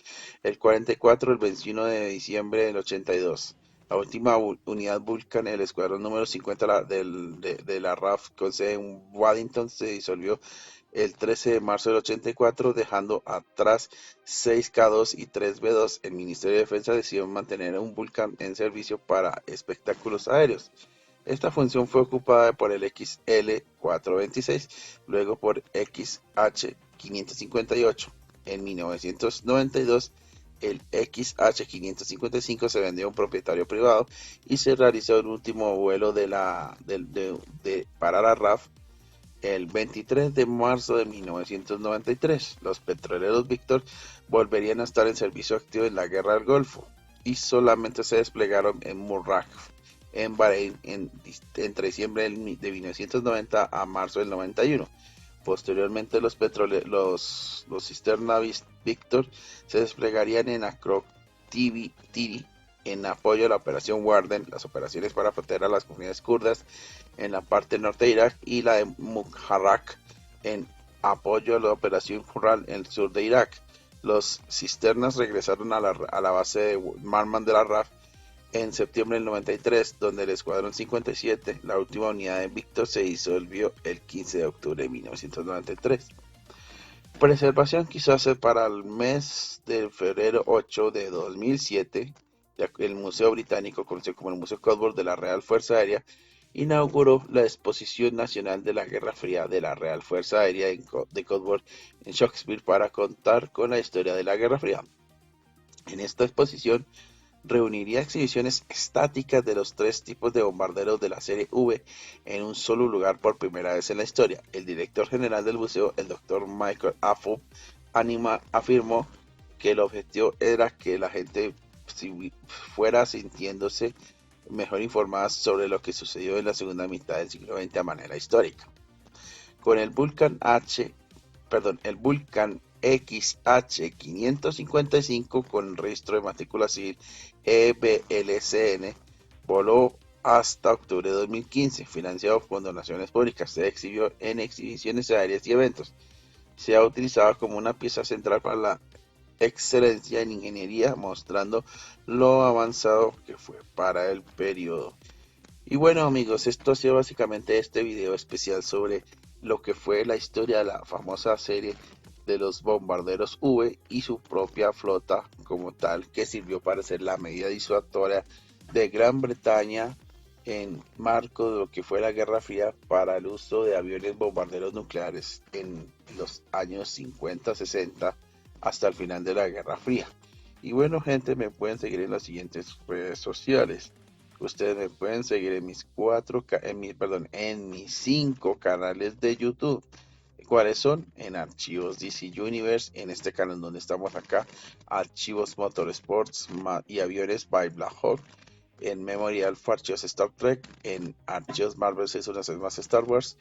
el 44 el 21 de diciembre del 82. La última unidad Vulcan, el Escuadrón número 50 de la RAF con sede en Waddington, se disolvió el 13 de marzo del 84, dejando atrás 6 K-2 y 3 B-2. El Ministerio de Defensa decidió mantener un Vulcan en servicio para espectáculos aéreos. Esta función fue ocupada por el XL-426, luego por XH-558. En 1992, el XH-555 se vendió a un propietario privado y se realizó el último vuelo para la RAF el 23 de marzo de 1993. Los petroleros Victor volverían a estar en servicio activo en la Guerra del Golfo y solamente se desplegaron en Murrah, en Bahrein, entre diciembre de 1990 a marzo del 91. Posteriormente, los cisterna Victor se desplegarían en Akrotiri en apoyo a la operación Warden, las operaciones para proteger a las comunidades kurdas en la parte norte de Irak, y la de Muharrak en apoyo a la operación Khurral en el sur de Irak. Los cisternas regresaron a la base de Marman de la RAF en septiembre del 93, donde el Escuadrón 57, la última unidad de Víctor, se disolvió el 15 de octubre de 1993. Preservación quiso hacer para el mes de febrero 8 de 2007, el Museo Británico, conocido como el Museo Codsworth de la Real Fuerza Aérea, inauguró la Exposición Nacional de la Guerra Fría de la Real Fuerza Aérea de Codsworth en Shakespeare para contar con la historia de la Guerra Fría. En esta exposición reuniría exhibiciones estáticas de los 3 tipos de bombarderos de la serie V en un solo lugar por primera vez en la historia. El director general del museo, el Dr. Michael Afo, afirmó que el objetivo era que la gente fuera sintiéndose mejor informada sobre lo que sucedió en la segunda mitad del siglo XX a manera histórica. Con el Vulcan XH-555 con registro de matrícula civil EBLCN voló hasta octubre de 2015, financiado con donaciones públicas. Se exhibió en exhibiciones aéreas y eventos. Se ha utilizado como una pieza central para la excelencia en ingeniería, mostrando lo avanzado que fue para el periodo. Y bueno, amigos, esto ha sido básicamente este video especial sobre lo que fue la historia de la famosa serie de los bombarderos V y su propia flota como tal, que sirvió para ser la medida disuasoria de Gran Bretaña en marco de lo que fue la Guerra Fría para el uso de aviones bombarderos nucleares en los años 50-60 hasta el final de la Guerra Fría. Y bueno, gente, me pueden seguir en las siguientes redes sociales. Ustedes me pueden seguir en mis 5 canales de YouTube. ¿Cuáles son? En Archivos DC Universe, en este canal donde estamos acá, Archivos Motorsports y Aviones by Black Hawk, en Memorial Archivos Star Trek, en Archivos Marvel 616 más Star Wars,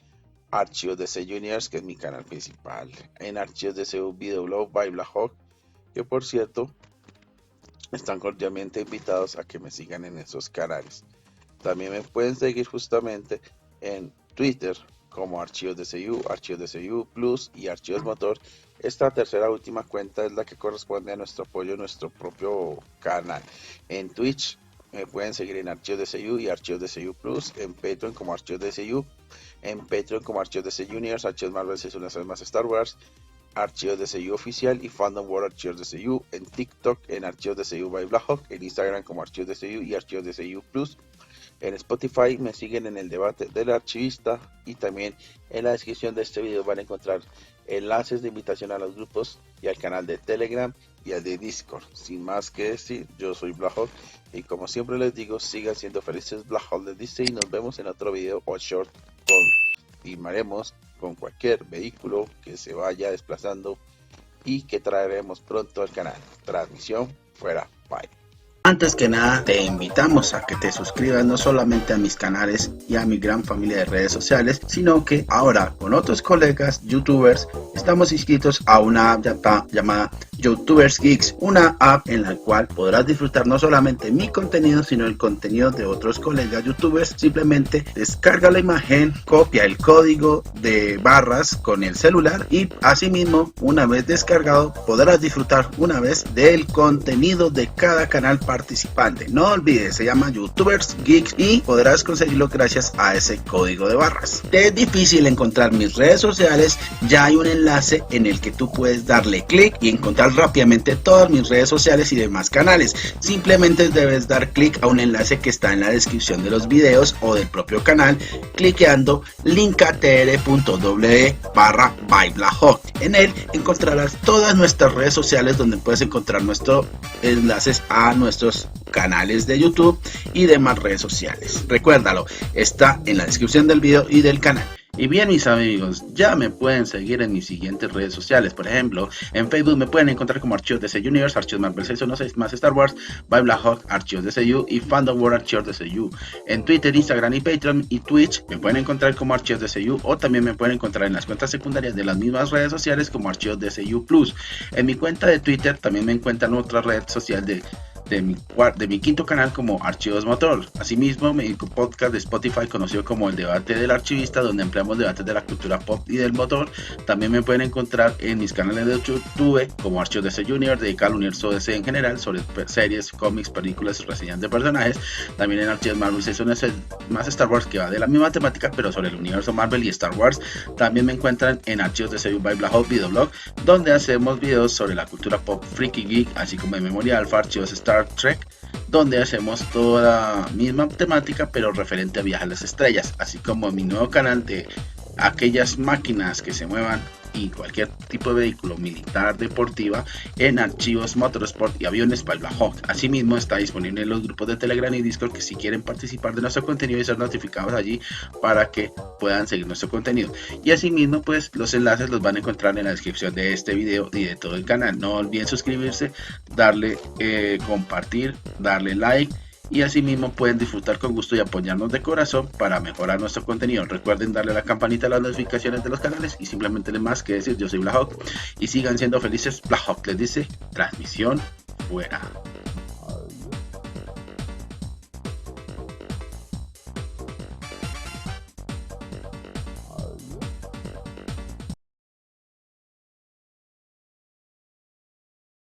Archivos DC Universe, que es mi canal principal, en Archivos DC Video Blog by Black Hawk, que por cierto, están cordialmente invitados a que me sigan en esos canales. También me pueden seguir justamente en Twitter como Archivos DCU, Archivos DCU Plus y Archivos Motor. Esta tercera última cuenta es la que corresponde a nuestro apoyo, nuestro propio canal. En Twitch me pueden seguir en Archivos DCU y Archivos DCU Plus, en Patreon como Archivos DCU, en Patreon como Archivos DC Universe, Archivos Marvel 616 más Star Wars, Archivos DCU Oficial y Fandom World Archivos DCU, en TikTok en Archivos DCU by Black Hawk, en Instagram como Archivos DCU y Archivos DCU Plus. En Spotify me siguen en el debate del archivista, y también en la descripción de este video van a encontrar enlaces de invitación a los grupos y al canal de Telegram y al de Discord. Sin más que decir, yo soy Black Hawk y como siempre les digo, sigan siendo felices Black Hawk les dice, y nos vemos en otro video o short. Continuaremos con cualquier vehículo que se vaya desplazando y que traeremos pronto al canal. Transmisión fuera, bye. Antes que nada, te invitamos a que te suscribas no solamente a mis canales y a mi gran familia de redes sociales, sino que ahora con otros colegas youtubers estamos inscritos a una app llamada YouTubers Geeks, una app en la cual podrás disfrutar no solamente mi contenido, sino el contenido de otros colegas youtubers. Simplemente descarga la imagen, copia el código de barras con el celular y asimismo, una vez descargado, podrás disfrutar una vez del contenido de cada canal participante. No olvides, se llama YouTubers Geeks y podrás conseguirlo gracias a ese código de barras. Te es difícil encontrar mis redes sociales, ya hay un enlace en el que tú puedes darle clic y encontrar rápidamente todas mis redes sociales y demás canales. Simplemente debes dar clic a un enlace que está en la descripción de los videos o del propio canal, cliqueando linkatr.w/byblahawk. En él encontrarás todas nuestras redes sociales donde puedes encontrar nuestros enlaces a nuestros canales de YouTube y demás redes sociales. Recuérdalo, está en la descripción del video y del canal. Y bien, mis amigos, ya me pueden seguir en mis siguientes redes sociales. Por ejemplo, en Facebook me pueden encontrar como Archivos DC Universe, Archivos Marvel 616 más Star Wars, by Black Hawk, Archivos DCU y Fandom World Archivos DCU. En Twitter, Instagram y Patreon y Twitch me pueden encontrar como Archivos DCU, o también me pueden encontrar en las cuentas secundarias de las mismas redes sociales como Archivos DCU Plus. En mi cuenta de Twitter también me encuentran otra red social de de mi quinto canal como Archivos Motor. Asimismo, mi podcast de Spotify conocido como El Debate del Archivista, donde empleamos debates de la cultura pop y del motor. También me pueden encontrar en mis canales de YouTube como Archivos DC Junior, dedicado al universo DC en general, sobre series, cómics, películas y reseñas de personajes. También en Archivos Marvel Seasons más Star Wars, que va de la misma temática pero sobre el universo Marvel y Star Wars. También me encuentran en Archivos DC by Black Hawk Videoblog, donde hacemos videos sobre la cultura pop, freaky, geek, así como de memoria alfa. Archivos Star Trek, donde hacemos toda la misma temática pero referente a viajar a las estrellas, así como mi nuevo canal de aquellas máquinas que se muevan y cualquier tipo de vehículo militar, deportiva, en Archivos Motorsport y Aviones by Black Hawk. Asimismo está disponible en los grupos de Telegram y Discord, que si quieren participar de nuestro contenido y ser notificados allí para que puedan seguir nuestro contenido. Y asimismo, pues los enlaces los van a encontrar en la descripción de este video y de todo el canal. No olviden suscribirse, darle compartir, darle like, y asimismo pueden disfrutar con gusto y apoyarnos de corazón para mejorar nuestro contenido. Recuerden darle a la campanita a las notificaciones de los canales y simplemente más que decir: yo soy Black Hawk y sigan siendo felices. Black Hawk les dice: transmisión fuera.